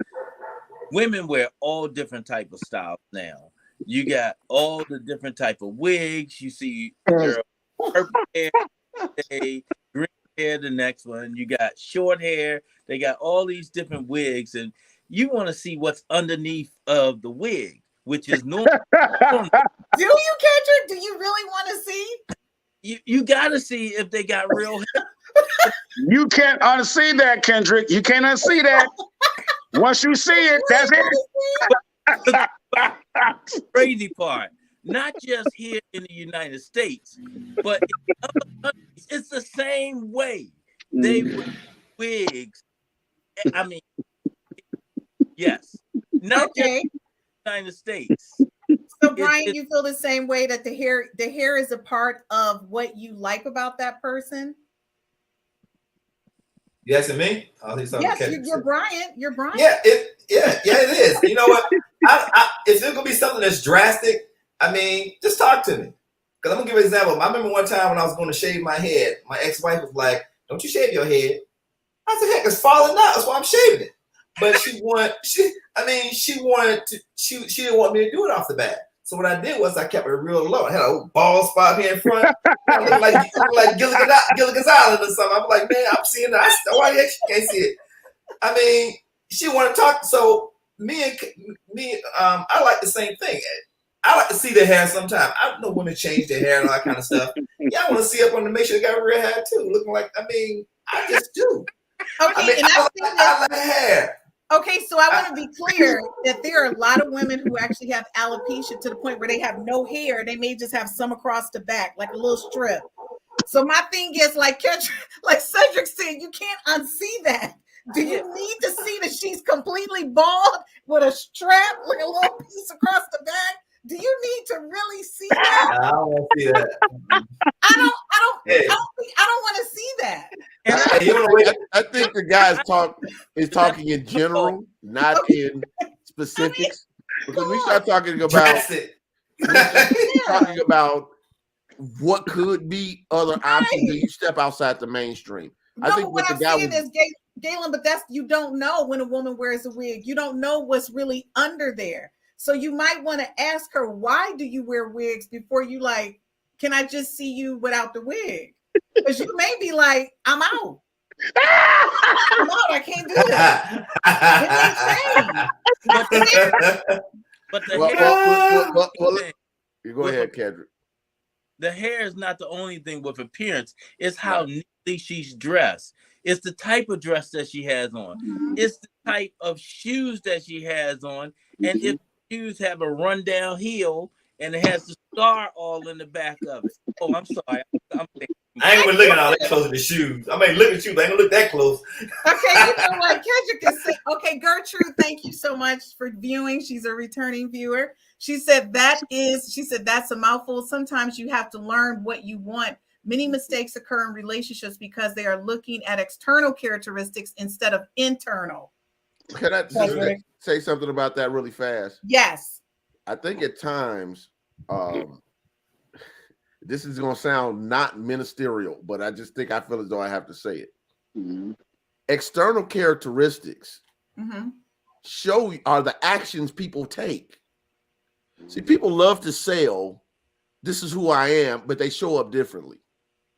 women wear all different type of styles now. You got all the different type of wigs. You see girl purple hair, green hair, the next one. You got short hair. They got all these different wigs, and you want to see what's underneath of the wig, which is normal. Do you, Kendrick? Do you really want to see? You got to see if they got real hair. You can't unsee that, Kendrick. You can't unsee that. Once you see it, that's it. Crazy part, not just here in the United States, but in other countries, it's the same way. They wear wigs. I mean, yes, not just in the United States. So, Brian, you feel the same way that the hair is a part of what you like about that person? You asking me? Yes, you're Brian. You're Brian. Yeah, it is. You know what? If it's gonna be something that's drastic, I mean, just talk to me. Because I'm gonna give you an example. I remember one time when I was going to shave my head, my ex-wife was like, "Don't you shave your head?" I said, "Heck, it's falling out. That's why I'm shaving it." But she didn't want me to do it off the bat. So what I did was I kept it real low. I had a bald spot here in front. I looked like Gilligan's Island or something. I'm like, man, I'm seeing that. Why you can't see it? I mean, she wanted to talk. So I like the same thing. I like to see the hair sometimes. I know women change their hair and all that kind of stuff. Yeah, I want to see up on to make sure they got real hair too. Looking like, I just do. Okay, I like hair. Okay, so I want to be clear that there are a lot of women who actually have alopecia to the point where they have no hair. They may just have some across the back, like a little strip. So my thing is, like Cedric said, you can't unsee that. Do you need to see that she's completely bald with a strap, like a little piece across the back? Do you need to really see that? I don't want to see that. I don't want to see that. I think the guy is talking in general, not in specifics. Because we start talking about what could be other options, and you step outside the mainstream. No, I think what I'm saying is, Gaylon, but you don't know when a woman wears a wig. You don't know what's really under there. So you might want to ask her, why do you wear wigs before you like, can I just see you without the wig? Because you may be like, I'm out. I'm out. I can't do that. You go ahead, Cedric. The hair is not the only thing with appearance. It's how neatly she's dressed. It's the type of dress that she has on. Mm-hmm. It's the type of shoes that she has on. And if shoes have a rundown heel and it has the scar all in the back of it. Oh, I'm sorry. I ain't gonna look at all that close to the shoes. I may look at you, but I ain't gonna look that close. Okay, you know what? Kendric can say, okay, Gertrude, thank you so much for viewing. She's a returning viewer. She said that's a mouthful. Sometimes you have to learn what you want. Many mistakes occur in relationships because they are looking at external characteristics instead of internal. Can I say something about that really fast? Yes. I think at times, this is going to sound not ministerial, but I just think I feel as though I have to say it. External characteristics are the actions people take. See, people love to sell, this is who I am, but they show up differently.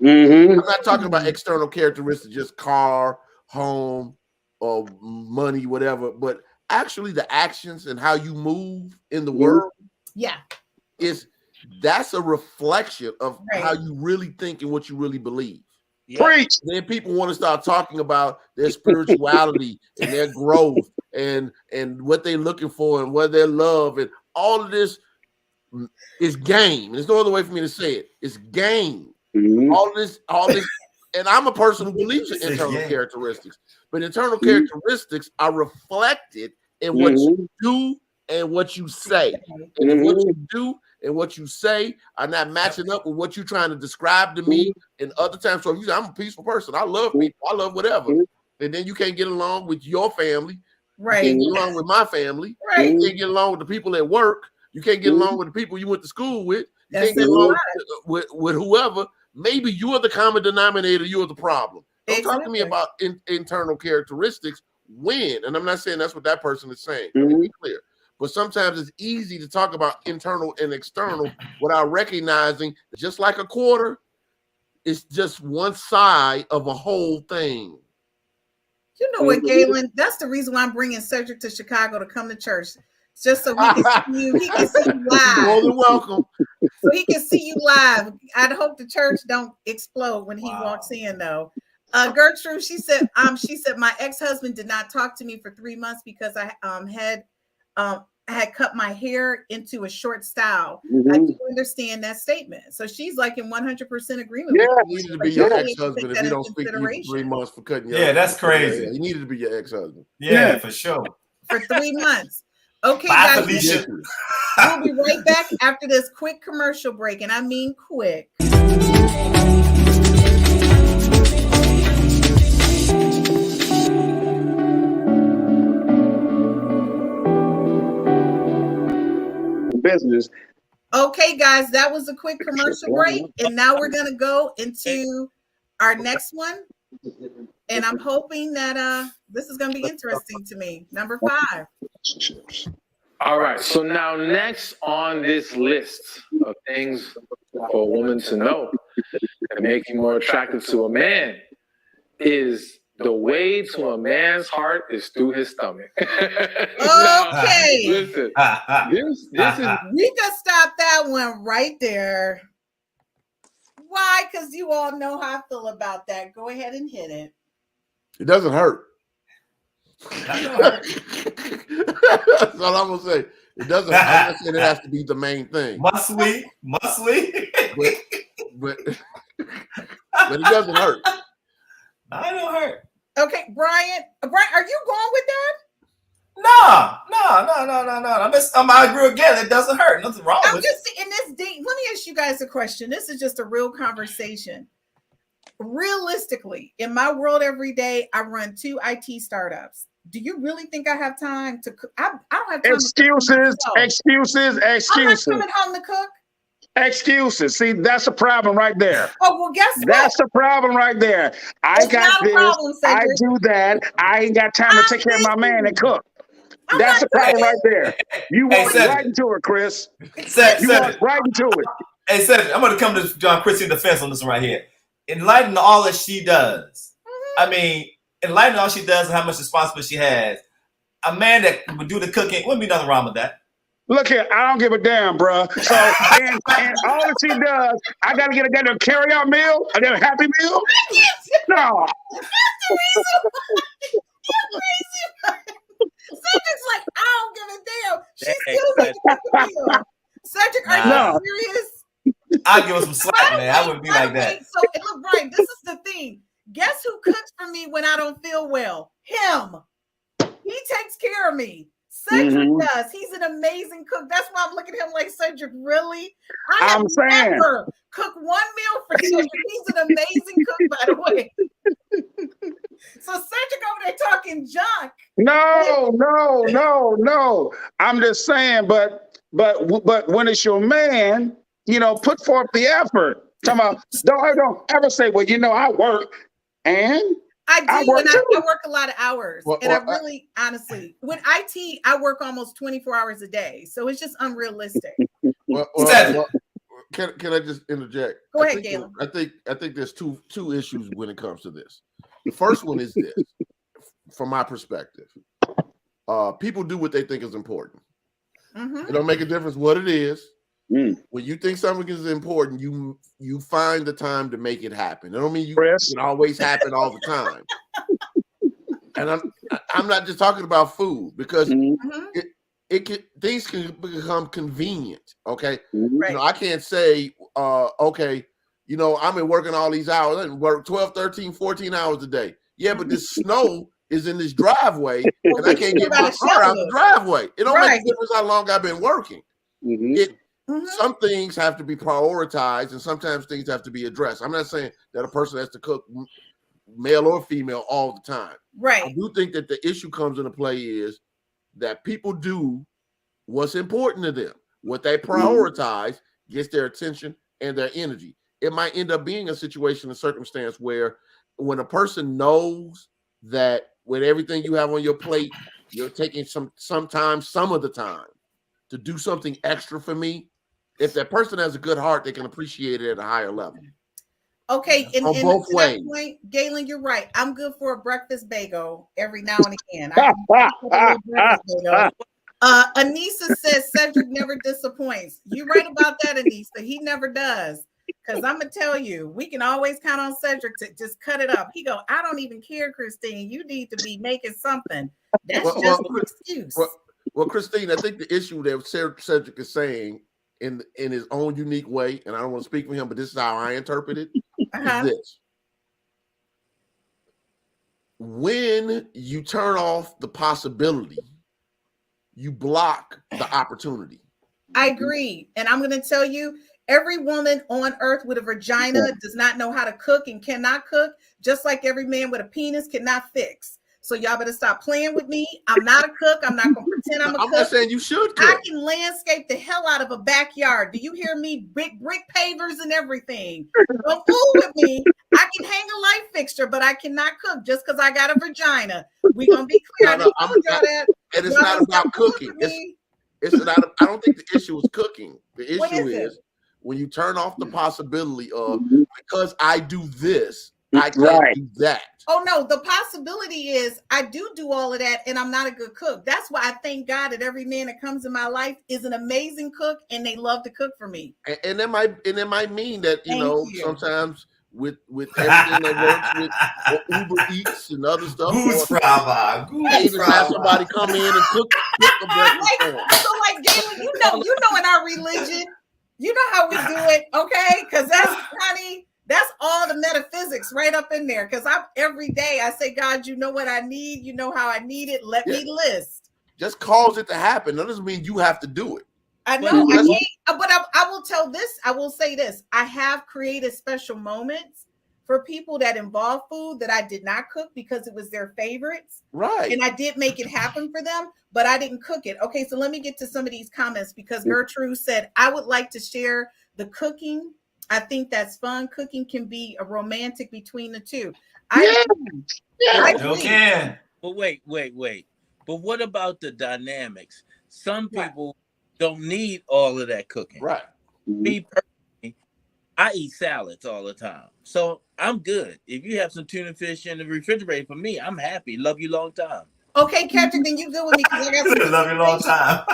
I'm not talking about external characteristics, just car, home, or money, whatever, but actually the actions and how you move in the world. Yeah. That's a reflection of how you really think and what you really believe. Preach. Then people want to start talking about their spirituality and their growth and what they're looking for and what they love, and all of this is game. There's no other way for me to say it. It's game. All this, and I'm a person who believes in internal characteristics, but internal characteristics are reflected in what you do and what you say. And if what you do and what you say are not matching up with what you're trying to describe to me and other times. So if you say, I'm a peaceful person, I love people, I love whatever. And then you can't get along with your family. Right. You can't get along with my family. Right. You can't get along with the people at work. You can't get along with the people you went to school with. You can't get along with whoever. Maybe you are the common denominator. You are the problem. Don't talk to me about internal characteristics when, and I'm not saying that's what that person is saying. Let me be clear. But sometimes it's easy to talk about internal and external without recognizing, just like a quarter, it's just one side of a whole thing. You know what, Gaylon? That's the reason why I'm bringing Cedric to Chicago to come to church. Just so he can see you. He can see you live. You're more than welcome. So he can see you live. I'd hope the church don't explode when he walks in, though. Gertrude, she said, my ex-husband did not talk to me for 3 months because I had cut my hair into a short style. I do understand that statement. So she's like in 100% agreement. Yeah, he needed to be your ex-husband if you don't speak to you for 3 months for cutting your hair. Yeah, that's crazy. Yeah, he needed to be your ex-husband. Yeah, for sure. For 3 months. Okay, Bye, guys. Felicia. We'll be right back after this quick commercial break, and I mean quick. Business. Okay, guys, that was a quick commercial break, and now we're gonna go into our next one. And I'm hoping that this is gonna be interesting to me. Number 5. All right. So now next on this list of things for a woman to know and make you more attractive to a man is the way to a man's heart is through his stomach. Okay. Listen, this is. We can stop that one right there. Why? Because you all know how I feel about that. Go ahead and hit it. It doesn't hurt. That's all I'm gonna say. It doesn't. I'm not saying it has to be the main thing. Must we? But it doesn't hurt. I don't hurt. Okay, Briant, are you going with that? No. I agree again. It doesn't hurt. Nothing wrong I'm with just in this deep. Let me ask you guys a question. This is just a real conversation. Realistically, in my world every day, I run 2 IT startups. Do you really think I have time to cook? I don't have time. Excuses. I'm not coming home to cook. Excuses. See, that's a problem right there. Oh, well, guess what? That's a problem right there. I got this. I do that. I ain't got time to take care of my man and cook. That's a problem right there. You walk right into it, Chris. You walk right into it. Hey, Cedric, I'm going to come to John Christie's defense on this one right here. Enlighten all that she does. I mean, enlighten all she does and how much responsibility she has. A man that would do the cooking, wouldn't be nothing wrong with that. Look here, I don't give a damn, bro. So, and all that she does, I got to get a carry-out meal, I get a happy meal. No. Cedric's like, I don't give a damn. She's still making a meal. Cedric, are you serious? I'll give us some slack, man. I wouldn't be like that. So, look, Brian, this is the thing. Guess who cooks for me when I don't feel well? Him. He takes care of me. Cedric does. He's an amazing cook. That's why I'm looking at him like, Cedric, really? I have never cooked one meal for Cedric. He's an amazing cook, by the way. So Cedric over there talking junk. No. I'm just saying, but when it's your man, put forth the effort. Talking about, don't ever say, well, I work and I do, work and too. I work a lot of hours. And I really, honestly, with IT, I work almost 24 hours a day. So it's just unrealistic. Can I just interject? Go ahead, Gaylon. I think there's two issues when it comes to this. The first one is this, from my perspective. People do what they think is important. It don't make a difference what it is. When you think something is important, you find the time to make it happen. It don't mean you can always happen all the time. And I'm not just talking about food, because things can become convenient. Okay, I can't say okay, I've been working all these hours. I work 12, 13, 14 hours a day. Yeah, but the snow is in this driveway, and I can't get my car out the driveway. It don't make a difference how long I've been working. Some things have to be prioritized, and sometimes things have to be addressed. I'm not saying that a person has to cook, male or female, all the time. Right. I do think that the issue comes into play is that people do what's important to them. What they prioritize gets their attention and their energy. It might end up being a situation, a circumstance where when a person knows that with everything you have on your plate, you're taking sometimes some of the time to do something extra for me. If that person has a good heart, they can appreciate it at a higher level. Okay, and both ways. That point, Gaylon, you're right. I'm good for a breakfast bagel every now and again. I can breakfast bagel. Anissa says Cedric never disappoints. You're right about that, Anissa. He never does. Because I'm gonna tell you, we can always count on Cedric to just cut it up. He go, I don't even care, Christine. You need to be making something. That's just an excuse. Well, Christine, I think the issue that Cedric is saying in his own unique way, and I don't want to speak for him, but this is how I interpret it, is this. When you turn off the possibility, you block the opportunity. I agree. And I'm going to tell you, every woman on earth with a vagina does not know how to cook and cannot cook, just like every man with a penis cannot fix. So y'all better stop playing with me. I'm not a cook. I'm not going to pretend I'm a cook. I'm not saying you should cook. I can landscape the hell out of a backyard. Do you hear me? Brick pavers and everything. Don't fool with me. I can hang a light fixture, but I cannot cook just because I got a vagina. We're going to be clear. And it's not about cooking. It's not. I don't think the issue is cooking. The issue is when you turn off the possibility of, because I do this, I can't do that. Oh no, the possibility is I do all of that and I'm not a good cook. That's why I thank God that every man that comes in my life is an amazing cook and they love to cook for me. And that might mean that, sometimes with everything that works with Uber Eats and other stuff. Even have somebody come in and cook the breakfast for them. So like Gaylon, you know in our religion, you know how we do it, okay? Because that's all the metaphysics right up in there. Because every day I say, God, you know what I need. You know how I need it. Let me list. Just cause it to happen. That doesn't mean you have to do it. I know. I can't, but I will tell this. I will say this. I have created special moments for people that involve food that I did not cook because it was their favorites. Right. And I did make it happen for them, but I didn't cook it. Okay, so let me get to some of these comments because Gertrude said, I would like to share the cooking. I think that's fun. Cooking can be a romantic between the two. I can. But wait. But what about the dynamics? Some people don't need all of that cooking. Right. Me personally, I eat salads all the time. So I'm good. If you have some tuna fish in the refrigerator for me, I'm happy. Love you long time. Okay, Cedric, then you good with me because I got some love you long time.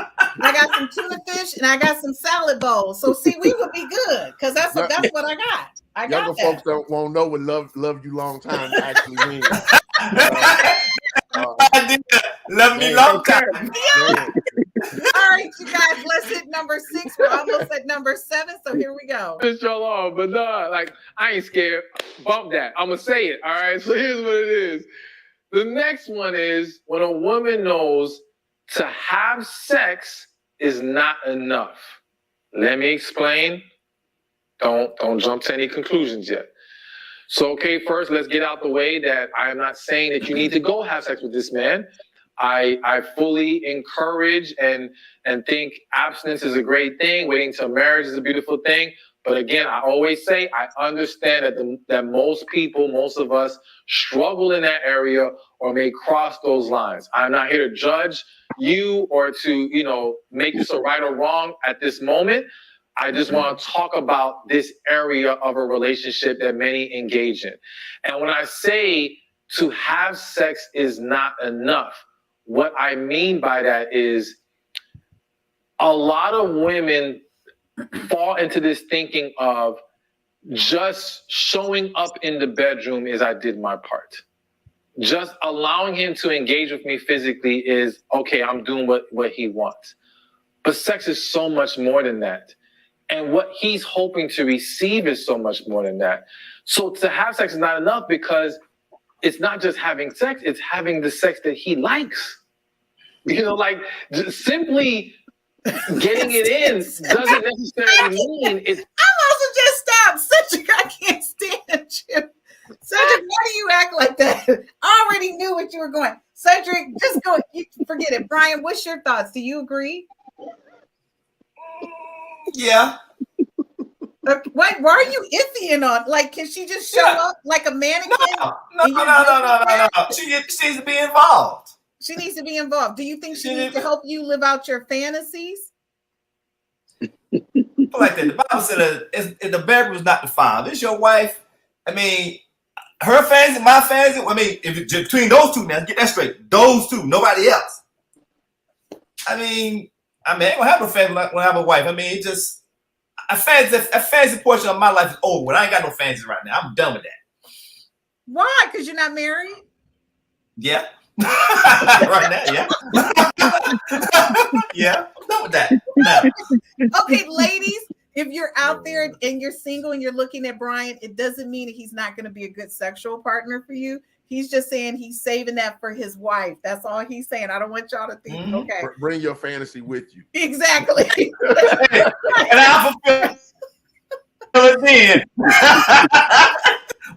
I got some tuna fish and I got some salad bowls. So see, we would be good because that's what I got. Younger folks won't know what love you long time actually means. Love me long time. All right, you guys, let's hit number 6. We're almost at number 7, so here we go. It's your law, but no, I ain't scared. Bump that. I'm gonna say it. All right. So here's what it is. The next one is when a woman knows to have sex is not enough. Let me explain. Don't jump to any conclusions yet. So, okay, first, let's get out the way that I am not saying that you need to go have sex with this man. I fully encourage and think abstinence is a great thing. Waiting till marriage is a beautiful thing. But again, I always say I understand that most people, most of us struggle in that area or may cross those lines. I'm not here to judge you or to, make this a right or wrong at this moment. I just want to talk about this area of a relationship that many engage in. And when I say to have sex is not enough, what I mean by that is a lot of women fall into this thinking of just showing up in the bedroom is I did my part. Just allowing him to engage with me physically is, okay, I'm doing what he wants. But sex is so much more than that. And what he's hoping to receive is so much more than that. So to have sex is not enough because it's not just having sex, it's having the sex that he likes. Just simply getting it in doesn't necessarily mean it's... I'm also just stop. Cedric, I can't stand you. Cedric, why do you act like that? I already knew what you were going. Cedric, just go. You forget it. Brian, what's your thoughts? Do you agree? Yeah. Why are you iffying on? Like, can she just show up like a mannequin? No. She needs to be involved. She needs to be involved. Do you think she needs to help you live out your fantasies? Like that. The Bible said the bedroom is not defined. This your wife. I mean, her fantasy, my fantasy. I mean, if between those two, now get that straight. Those two, nobody else. I ain't gonna have no fantasy when I have a wife. I mean, it just a fantasy portion of my life is over. I ain't got no fantasy right now. I'm done with that. Why? Because you're not married? Yeah. Right now, yeah. Yeah, I'm done with that. No. Okay, ladies, if you're out there and you're single and you're looking at Brian, it doesn't mean that he's not going to be a good sexual partner for you. He's just saying he's saving that for his wife. That's all he's saying. I don't want y'all to think, okay. Bring your fantasy with you. Exactly. And I'll fulfill it then.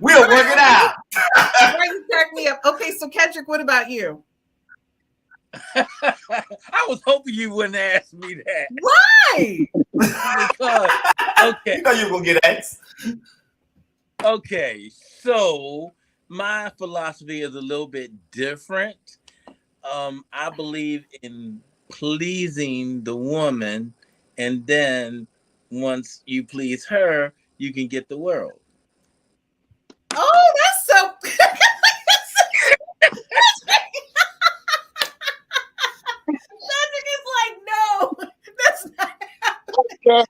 We'll work it out. Why you crack me up? Okay, so Kendric, what about you? I was hoping you wouldn't ask me that. Why? Because, okay. You know you're gonna get asked. Okay, so my philosophy is a little bit different. I believe in pleasing the woman, and then once you please her, you can get the world. Oh, that's so. Cedric is like, no, that's not happening.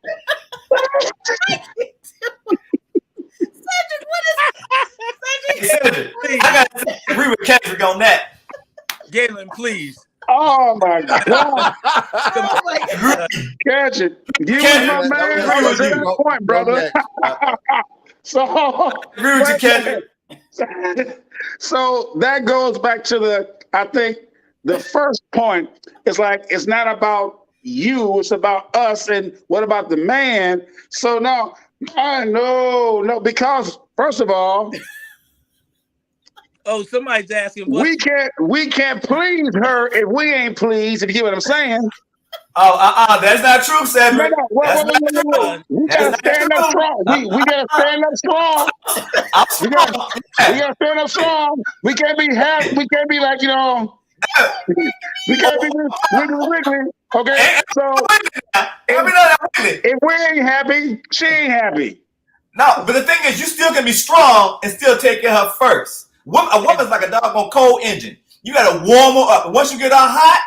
Cedric, what is Cedric? I gotta agree with Kendric on that. Gaylon, please. Oh my God. Oh my God. Catch it. You was my man. Agree with To you. that point, brother. So Agree with you, Kendric. So that goes back to I think the first point is like, it's not about you, it's about us. And what about the man? So no, because first of all, Oh, somebody's asking. we can't please her if we ain't pleased, if you get what I'm saying. That's not true, Cedric. That's not true. We gotta stand up strong. We gotta stand up strong. We gotta stand up strong. We can't be happy. We can't be like, we can't be wiggly. Okay? So if we ain't happy, she ain't happy. No, but the thing is, you still can be strong and still take care of her first. A woman's like a doggone cold engine. You gotta warm her up. And once you get her hot,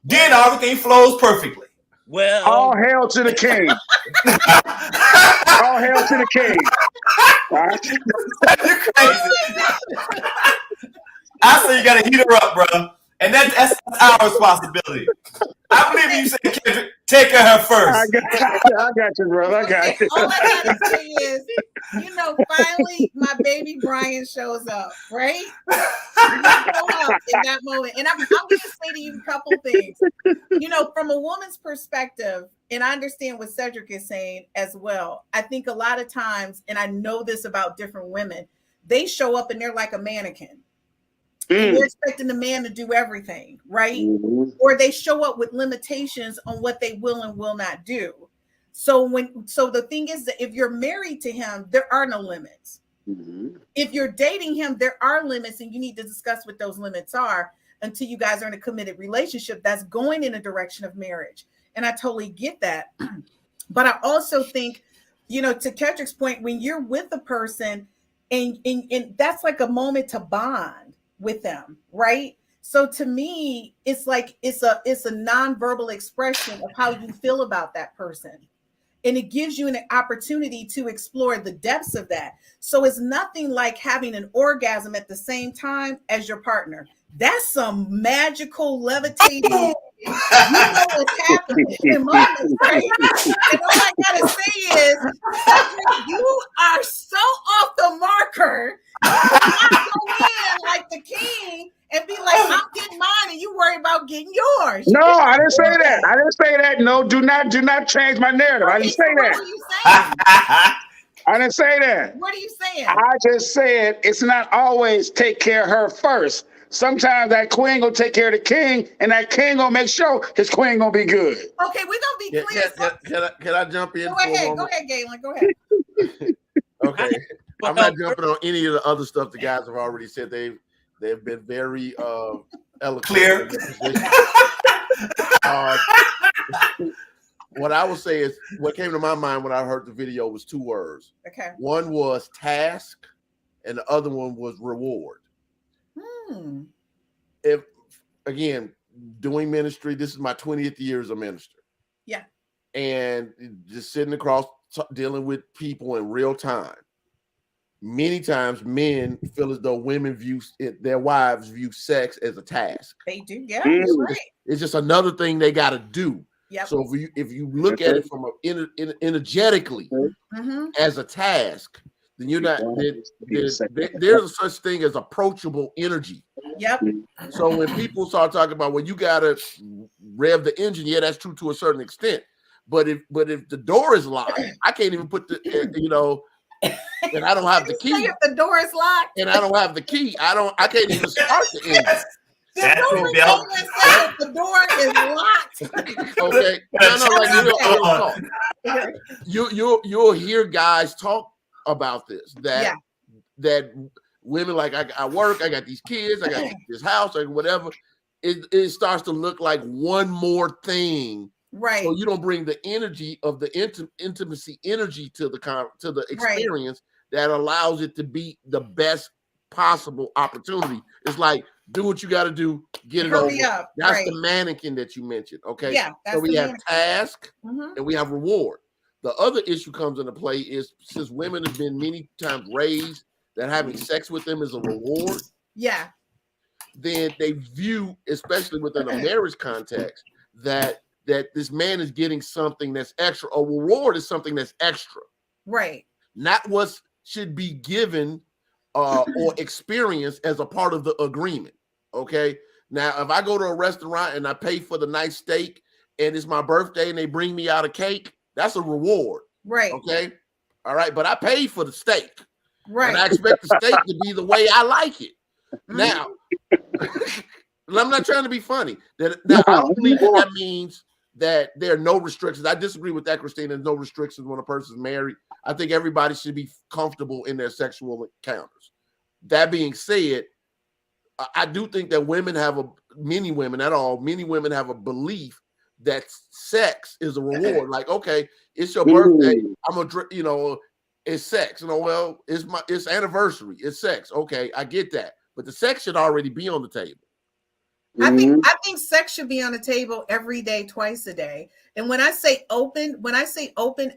then everything flows perfectly. Well, all hail to the king. All hail to the king. All right? You crazy. I say you gotta heat her up, bro. And that's our responsibility. I believe you say, Kendric, take care of her first. I got you, brother. I got you. All I gotta say is, finally my baby Brian shows up, right? He show up in that moment. And I'm gonna say to you a couple things. From a woman's perspective, and I understand what Cedric is saying as well. I think a lot of times, and I know this about different women, they show up and they're like a mannequin. And they're expecting the man to do everything, right? Mm-hmm. Or they show up with limitations on what they will and will not do. So the thing is that if you're married to him, there are no limits. Mm-hmm. If you're dating him, there are limits, and you need to discuss what those limits are until you guys are in a committed relationship that's going in a direction of marriage. And I totally get that. But I also think, to Cedric's point, when you're with a person and that's like a moment to bond with them, right? So to me, it's like it's a nonverbal expression of how you feel about that person. And it gives you an opportunity to explore the depths of that. So it's nothing like having an orgasm at the same time as your partner. That's some magical levitating. You know what's happening in moments, right? And all I gotta say is, you are so off the marker. You not go in like the king and be like, I'm getting mine, and you worry about getting yours. No, I didn't say that. I didn't say that. No, do not change my narrative. I didn't say What that. are you saying? I didn't say that. What are you saying? I just said it's not always take care of her first. Sometimes that queen gonna take care of the king, and that king gonna make sure his queen gonna be good. Okay, we're gonna be clear. Can I jump in? Go ahead, Gaylon. Go ahead. Okay, I'm not jumping on any of the other stuff the guys have already said. They've been very eloquent. Clear. What I will say is, what came to my mind when I heard the video was two words. Okay. One was task, and the other one was reward. If, again, doing ministry, this is my 20th year as a minister. Yeah. And just sitting across, dealing with people in real time. Many times men feel as though women their wives view sex as a task. They do, yeah, you're right. It's just another thing they got to do. Yep. So if you look at it from energetically as a task, then you're not. There's a such thing as approachable energy. Yep. So when people start talking about, well, you gotta rev the engine, yeah, that's true to a certain extent. But if the door is locked, I can't even put and I don't have the key. If the door is locked, and I don't have the key, I can't even start the engine. The door is locked. Okay. No, you'll hear guys talk about this. That women like, I work, I got these kids, I got this house, or whatever. It starts to look like one more thing. Right. So you don't bring the energy of the intimacy energy to the experience that allows it to be the best possible opportunity. It's like, do what you got to do, get it over. That's the mannequin that you mentioned. Okay. Yeah. So we have task and we have reward. The other issue comes into play is, since women have been many times raised that having sex with them is a reward. Yeah. Then they view, especially within a marriage context, that this man is getting something that's extra. A reward is something that's extra. Right. Not what should be given or experienced as a part of the agreement. Okay. Now, if I go to a restaurant and I pay for the nice steak and it's my birthday and they bring me out a cake, that's a reward. Right. Okay. All right. But I paid for the steak. Right. And I expect the steak to be the way I like it. Now, I'm not trying to be funny. I don't believe that means that there are no restrictions. I disagree with that, Christine. There's no restrictions when a person's married. I think everybody should be comfortable in their sexual encounters. That being said, I do think that many women have a belief that sex is a reward. Like, okay, it's your birthday. It's sex. Well, it's anniversary. It's sex. Okay, I get that. But the sex should already be on the table. I think sex should be on the table every day, twice a day. And when I say open,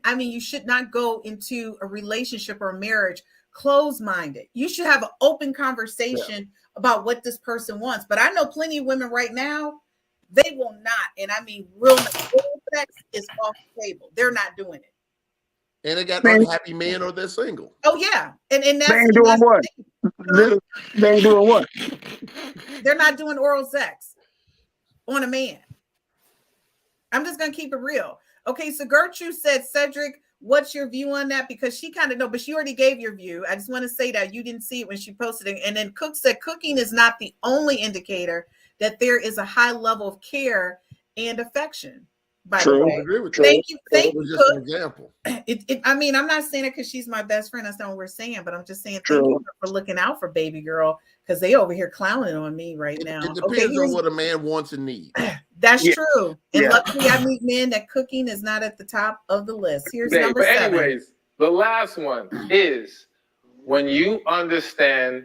I mean you should not go into a relationship or a marriage closed-minded. You should have an open conversation about what this person wants. But I know plenty of women right now, they will not. And I mean, real sex is off the table. They're not doing it. And they got unhappy men, or they're single. Oh yeah, and that's, they ain't doing what? They ain't doing what? They're not doing oral sex on a man. I'm just gonna keep it real. Okay, so Gertrude said, Cedric, what's your view on that? Because she kind of know, but she already gave your view. I just want to say that you didn't see it when she posted it. And then Cook said cooking is not the only indicator that there is a high level of care and affection. By the way, I agree with you. thank you, It was just an example. I mean, I'm not saying it because she's my best friend. That's not what we're saying, but I'm just saying thank you for looking out for baby girl, because they over here clowning on me right now. It depends on what a man wants and needs. That's true. And luckily I meet men that cooking is not at the top of the list. Here's number 7. Anyways, the last one is when you understand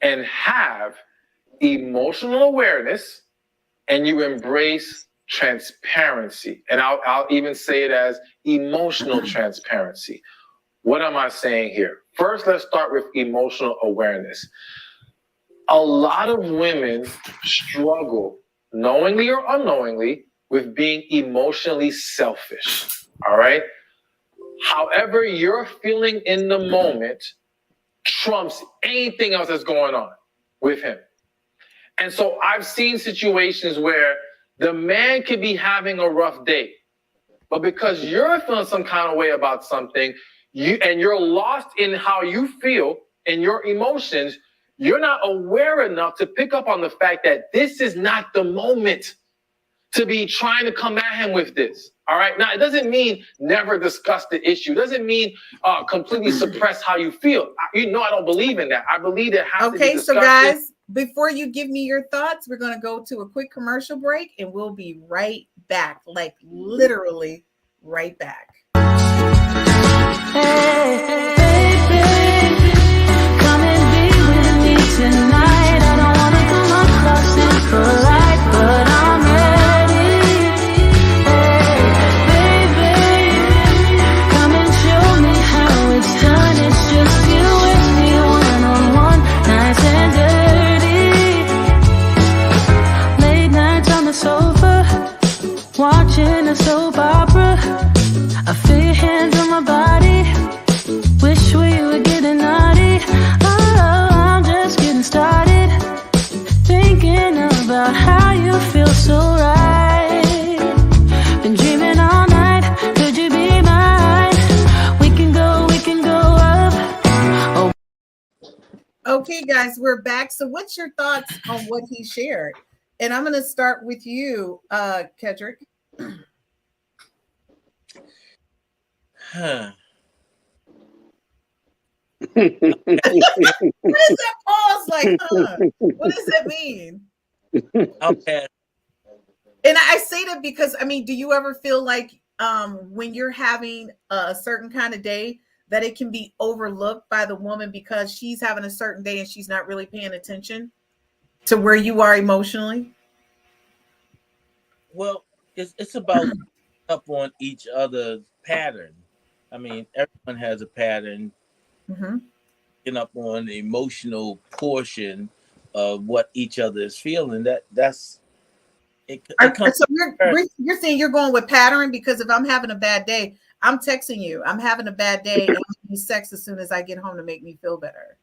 and have emotional awareness and you embrace transparency. And I'll even say it as emotional transparency. What am I saying here? First, let's start with emotional awareness. A lot of women struggle, knowingly or unknowingly, with being emotionally selfish. All right? However you're feeling in the moment trumps anything else that's going on with him. And so I've seen situations where the man could be having a rough day, but because you're feeling some kind of way about something, you're lost in how you feel and your emotions, you're not aware enough to pick up on the fact that this is not the moment to be trying to come at him with this. All right. Now, it doesn't mean never discuss the issue. It doesn't mean completely suppress how you feel. I don't believe in that. I believe that has to be discussed. Okay, so guys, before you give me your thoughts, we're going to go to a quick commercial break and we'll be right back, like literally right back. Hey, baby, come and be with me tonight. I don't want to come across impolite, but I'm ready. Hey, baby, come and show me how it's done. It's just you and me, one-on-one, nice and dirty. Late nights on the sofa, watching a soap opera. I feel your hands on my body. Wish we were getting naughty. Oh, I'm just getting started. Thinking about how you feel so right. Been dreaming all night. Could you be mine? We can go up. Oh. Okay, guys, we're back. So what's your thoughts on what he shared? And I'm going to start with you, Cedric. Huh. What is that pause like? What does that mean? Okay. And I say that because, I mean, do you ever feel like when you're having a certain kind of day that it can be overlooked by the woman because she's having a certain day and she's not really paying attention to where you are emotionally? Well, it's about up on each other's pattern. I mean, everyone has a pattern. Getting up on the emotional portion of what each other is feeling. That's it. So you're saying you're going with pattern, because if I'm having a bad day, I'm texting you, I'm having a bad day, and I'm giving you sex as soon as I get home to make me feel better.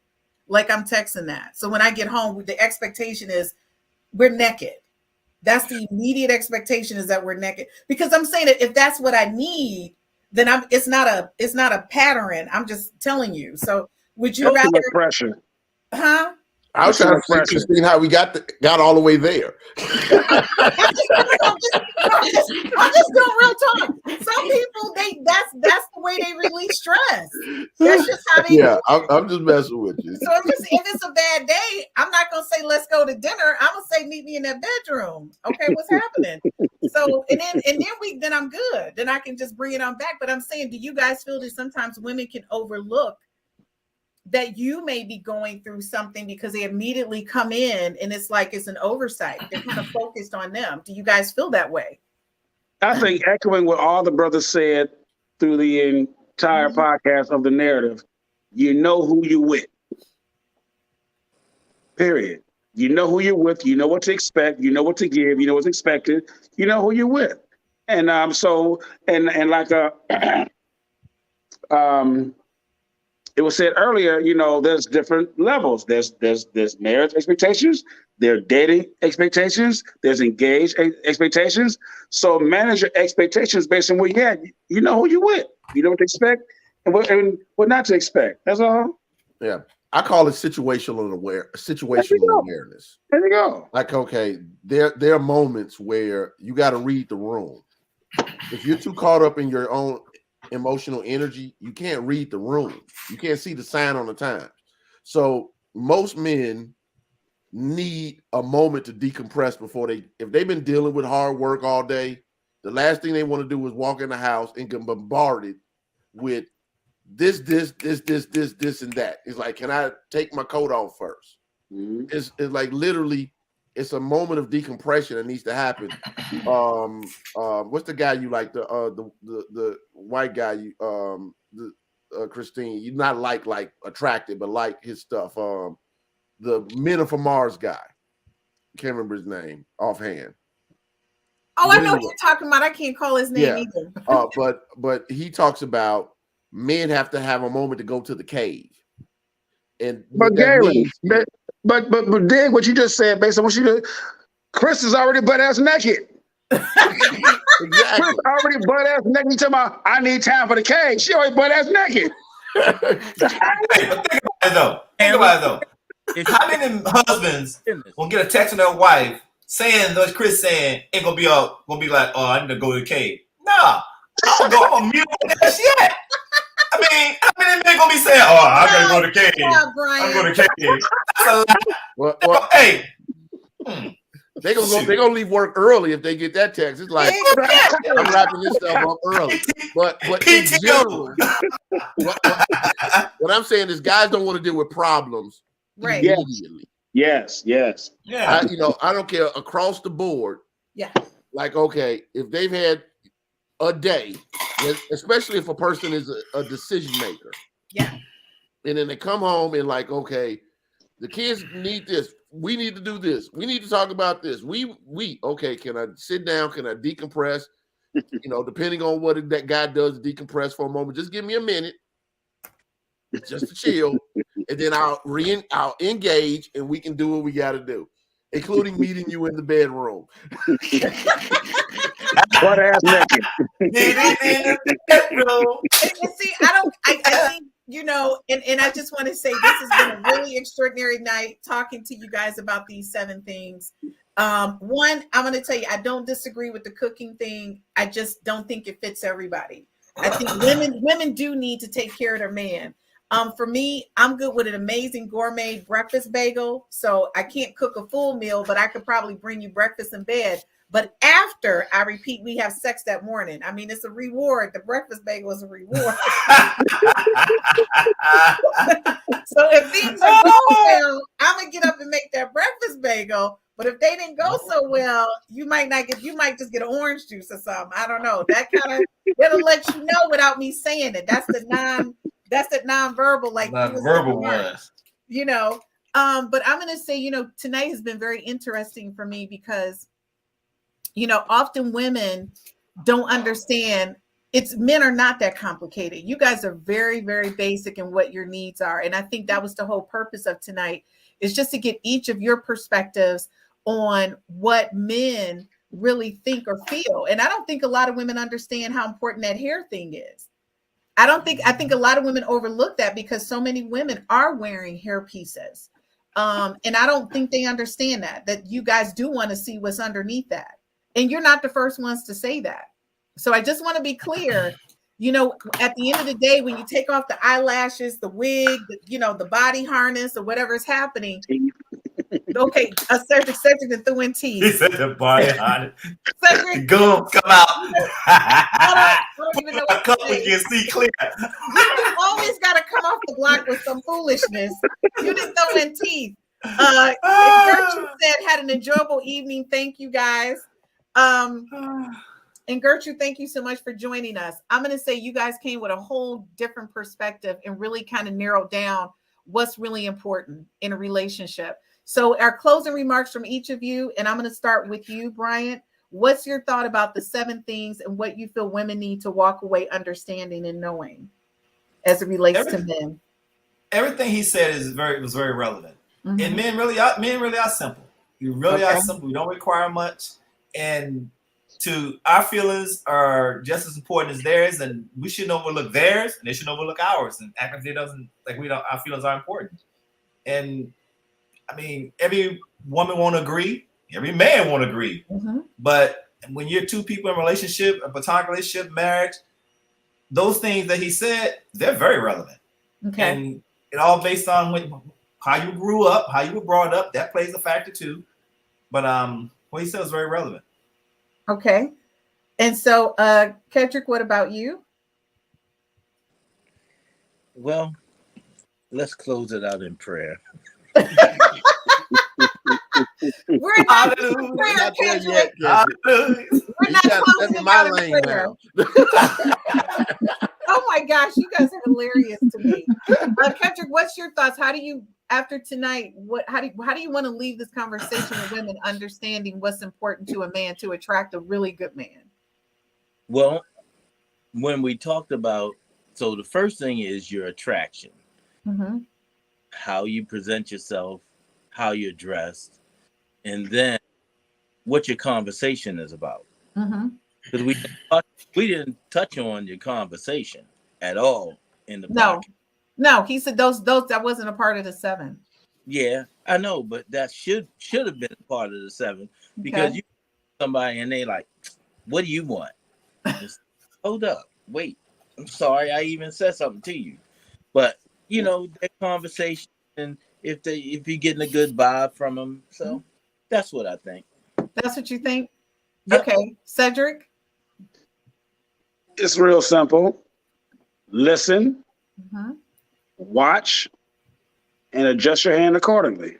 Like I'm texting that. So when I get home, the expectation is we're naked. That's the immediate expectation, is that we're naked. Because I'm saying that if that's what I need, then it's not a pattern. I'm just telling you. So would you rather pressure? Huh? I was trying to see how we got all the way there. I'm just doing real talk. Some people, that's the way they release stress. That's just how they. Yeah, I'm just messing with you. So if it's a bad day, I'm not gonna say let's go to dinner. I'm gonna say meet me in that bedroom. Okay, what's happening? So then I'm good. Then I can just bring it on back. But I'm saying, do you guys feel that sometimes women can overlook that you may be going through something because they immediately come in and it's like it's an oversight? They're kind of focused on them. Do you guys feel that way? I think echoing what all the brothers said through the entire podcast of the narrative, you know who you're with. Period. You know who you're with. You know what to expect. You know what to give. You know what's expected. You know who you're with. And like it was said earlier, there's different levels. There's marriage expectations, there are dating expectations, there's engaged expectations. So manage your expectations based on where you're at. You know who you with. You know what to expect and what not to expect. That's all. Yeah. I call it situational awareness. There you go. Like, okay, there are moments where you got to read the room. If you're too caught up in your own emotional energy, you can't read the room. You can't see the sign on the times. So most men need a moment to decompress before if they've been dealing with hard work all day, the last thing they want to do is walk in the house and get bombarded with this, and that. It's like, can I take my coat off first? Mm-hmm. It's like literally, it's a moment of decompression that needs to happen. What's the guy you like? The white guy, Christine. You're not like attractive, but like his stuff. The Men Are From Mars guy. Can't remember his name offhand. Oh, I know what you're talking about. I can't call his name either. But he talks about men have to have a moment to go to the cave. But Gaylon, but dig what you just said based on what you did. Chris is already butt ass naked. Exactly. Chris already butt ass naked. You talking about I need time for the cave. She already butt ass naked. Think about it though. How many husbands will get a text from their wife saying, "Those Chris saying ain't gonna be like, oh, I need to go to the cave." Nah, I'm gonna mute that shit. I mean, how many men gonna be saying, "Oh, I gotta go to the cave. I'm going to the cave." That's a lot. Hey, they gonna leave work early if they get that text. It's like I'm wrapping this stuff up early. But in general, what I'm saying is guys don't want to deal with problems immediately. Yes. Yeah. I don't care across the board. Yeah. Like, okay, if they've had a day, especially if a person is a decision maker. Yeah. And then they come home and like, okay, the kids need this. We need to do this. We need to talk about this. Okay, can I sit down? Can I decompress? Depending on what that guy does, decompress for a moment. Just give me a minute. Just to chill. And then I'll engage and we can do what we got to do, including meeting you in the bedroom. Butt ass naked. See, I think, and I just want to say this has been a really extraordinary night talking to you guys about these 7 things. One, I'm going to tell you, I don't disagree with the cooking thing. I just don't think it fits everybody. I think women do need to take care of their man. For me, I'm good with an amazing gourmet breakfast bagel. So I can't cook a full meal, but I could probably bring you breakfast in bed. But after, I repeat, we have sex that morning. I mean, it's a reward. The breakfast bagel is a reward. So if things are going well, I'm going to get up and make that breakfast bagel. But if they didn't go so well, you might just get an orange juice or something. I don't know. It'll let you know without me saying it. That's the nonverbal, like nonverbal ones. But I'm gonna say, tonight has been very interesting for me because, often women don't understand men are not that complicated. You guys are very, very basic in what your needs are. And I think that was the whole purpose of tonight, is just to get each of your perspectives on what men really think or feel. And I don't think a lot of women understand how important that hair thing is. I think a lot of women overlook that because so many women are wearing hair pieces. And I don't think they understand that you guys do want to see what's underneath that. And you're not the first ones to say that. So I just want to be clear, at the end of the day, when you take off the eyelashes, the wig, the body harness or whatever is happening. Okay, Cedric and threw in teeth. He said the body harness. Cedric, come out. I don't even know what to say. You can see clear. You always got to come off the block with some foolishness. You didn't throw in teeth. Gertrude said, had an enjoyable evening. Thank you, guys. And Gertrude, thank you so much for joining us. I'm going to say you guys came with a whole different perspective and really kind of narrowed down what's really important in a relationship. So our closing remarks from each of you, and I'm going to start with you, Briant. What's your thought about the 7 things and what you feel women need to walk away understanding and knowing as it relates to men? everything he said was very relevant. Mhm. And men really are simple. You really are simple. You don't require much, and our feelings are just as important as theirs, and we shouldn't overlook theirs, and they shouldn't overlook ours, and act like our feelings are important. And I mean, every woman won't agree, every man won't agree, but when you're two people in a relationship, a platonic relationship, marriage, those things that he said, they're very relevant. Okay. And it all based on how you grew up, how you were brought up. That plays a factor too. But what he said was very relevant. Okay. And so, Cedric, what about you? Well, let's close it out in prayer. We're not Hallelujah. in prayer, Not there Cedric. yet, Hallelujah. We're You not gotta step closing in it my out in lane prayer. now. Oh my gosh, you guys are hilarious to me. Kendric, what's your thoughts? How do you, after tonight, how do you want to leave this conversation with women understanding what's important to a man to attract a really good man? Well, when we talked about, so the first thing is your attraction, how you present yourself, how you're dressed, and then what your conversation is about. Because we didn't touch on your conversation at all in the podcast. No, he said those that wasn't a part of the 7. Yeah, I know, but that should have been a part of the 7 because you somebody and they like, what do you want? Just, hold up, wait. I'm sorry, I even said something to you, but you know that conversation, and if you're getting a good vibe from them, so that's what I think. That's what you think? Yep. Okay, Cedric. It's real simple. Listen, watch, and adjust your hand accordingly.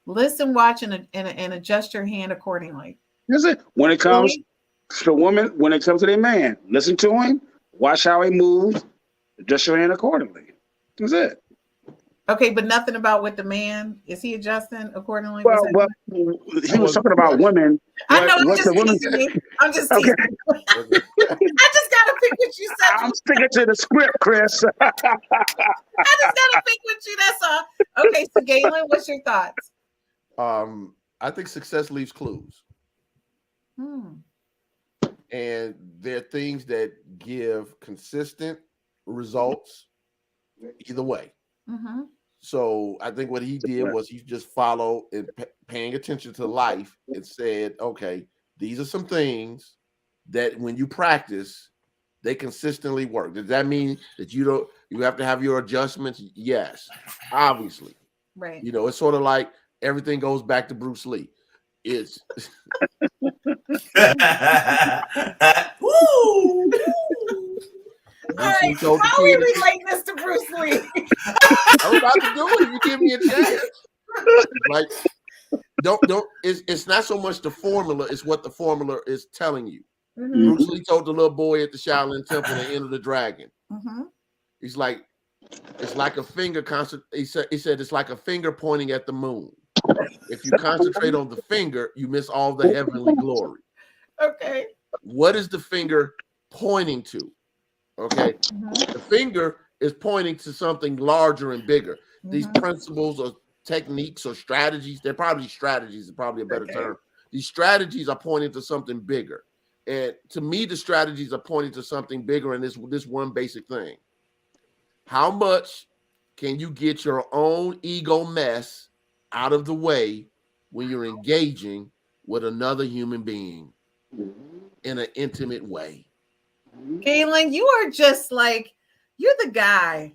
Listen, watch, and adjust your hand accordingly. That's it. When it comes to women, when it comes to their man, listen to him, watch how he moves, adjust your hand accordingly. That's it. Okay, but nothing about what the man, is he adjusting accordingly? Well, he was talking about women. I know, I'm just teasing. I'm just teasing. I just got to pick with you, Cedric. I'm sticking to the script, Chris. I just got to pick with you, that's all. Okay, so Gaylon, what's your thoughts? I think success leaves clues. And there are things that give consistent results either way. So I think what he did was he just followed and paying attention to life and said, okay, these are some things that when you practice, they consistently work. Does that mean that you have to have your adjustments? Yes, obviously. Right. You know, it's sort of like everything goes back to Bruce Lee. It's All right, how we relate this to Bruce Lee? I'm about to do it. You give me a chance. Like, don't. It's not so much the formula; it's what the formula is telling you. Bruce Lee told the little boy at the Shaolin Temple to enter the dragon. He's like, it's like a finger. He said it's like a finger pointing at the moon. If you concentrate on the finger, you miss all the heavenly glory. Okay. What is the finger pointing to? Okay. The finger is pointing to something larger and bigger. These principles or techniques or strategies, they're probably strategies, is probably a better term. These strategies are pointing to something bigger. And to me, the strategies are pointing to something bigger in this one basic thing. How much can you get your own ego mess out of the way when you're engaging with another human being in an intimate way? Gaylon, you are just like, you're the guy.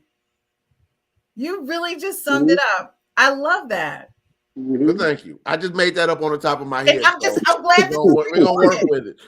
You really just summed it up. I love that. Well, thank you. I just made that up on the top of my head. I'm glad we're gonna work with it.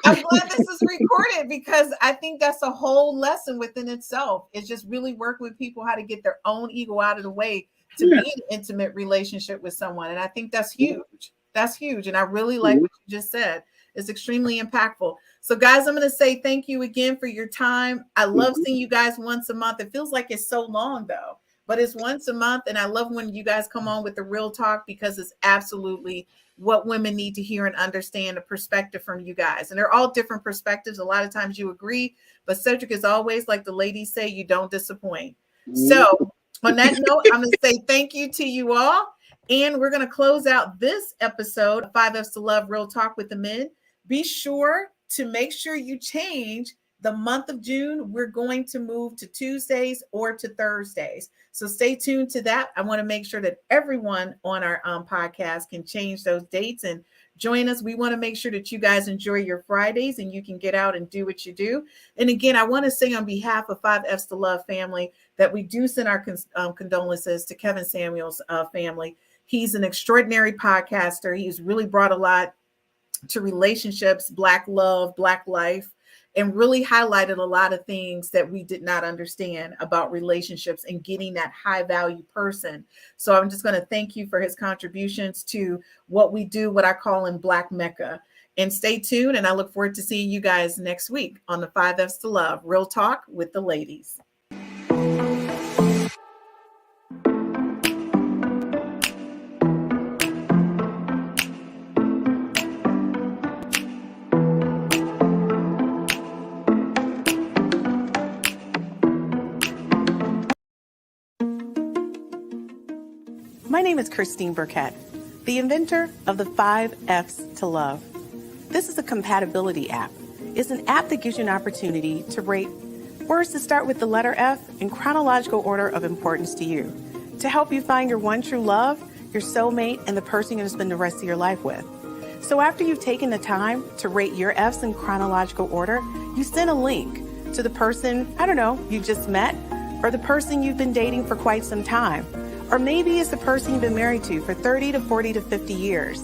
I'm glad this is recorded because I think that's a whole lesson within itself. It's just really working with people how to get their own ego out of the way to be in an intimate relationship with someone. And I think that's huge. That's huge. And I really like what you just said. It's extremely impactful. So guys, I'm going to say thank you again for your time. I love seeing you guys once a month. It feels like it's so long though, but it's once a month. And I love when you guys come on with the real talk because it's absolutely what women need to hear and understand, a perspective from you guys. And they're all different perspectives. A lot of times you agree, but Cedric is always, like the ladies say, you don't disappoint. So on that note, I'm going to say thank you to you all. And we're going to close out this episode of 5 F's to Love, Real Talk with the Men. Be sure to make sure you change the month of June. We're going to move to Tuesdays or to Thursdays. So stay tuned to that. I want to make sure that everyone on our podcast can change those dates and join us. We want to make sure that you guys enjoy your Fridays and you can get out and do what you do. And again, I want to say on behalf of 5 F's to Love family that we do send our condolences to Kevin Samuel's family. He's an extraordinary podcaster. He's really brought a lot to relationships, Black love, Black life, and really highlighted a lot of things that we did not understand about relationships and getting that high value person. So I'm just going to thank you for his contributions to what we do, what I call in Black Mecca. And stay tuned. And I look forward to seeing you guys next week on the 5 F's to Love, Real Talk with the ladies. My name is Christine Burkett, the inventor of the 5 F's to Love. This is a compatibility app. It's an app that gives you an opportunity to rate words that start with the letter F in chronological order of importance to you, to help you find your one true love, your soulmate, and the person you're going to spend the rest of your life with. So after you've taken the time to rate your F's in chronological order, you send a link to the person, I don't know, you just met, or the person you've been dating for quite some time. Or maybe it's the person you've been married to for 30 to 40 to 50 years.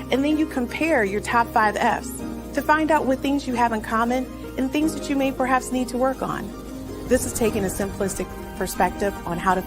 And then you compare your top 5 F's to find out what things you have in common and things that you may perhaps need to work on. This is taking a simplistic perspective on how to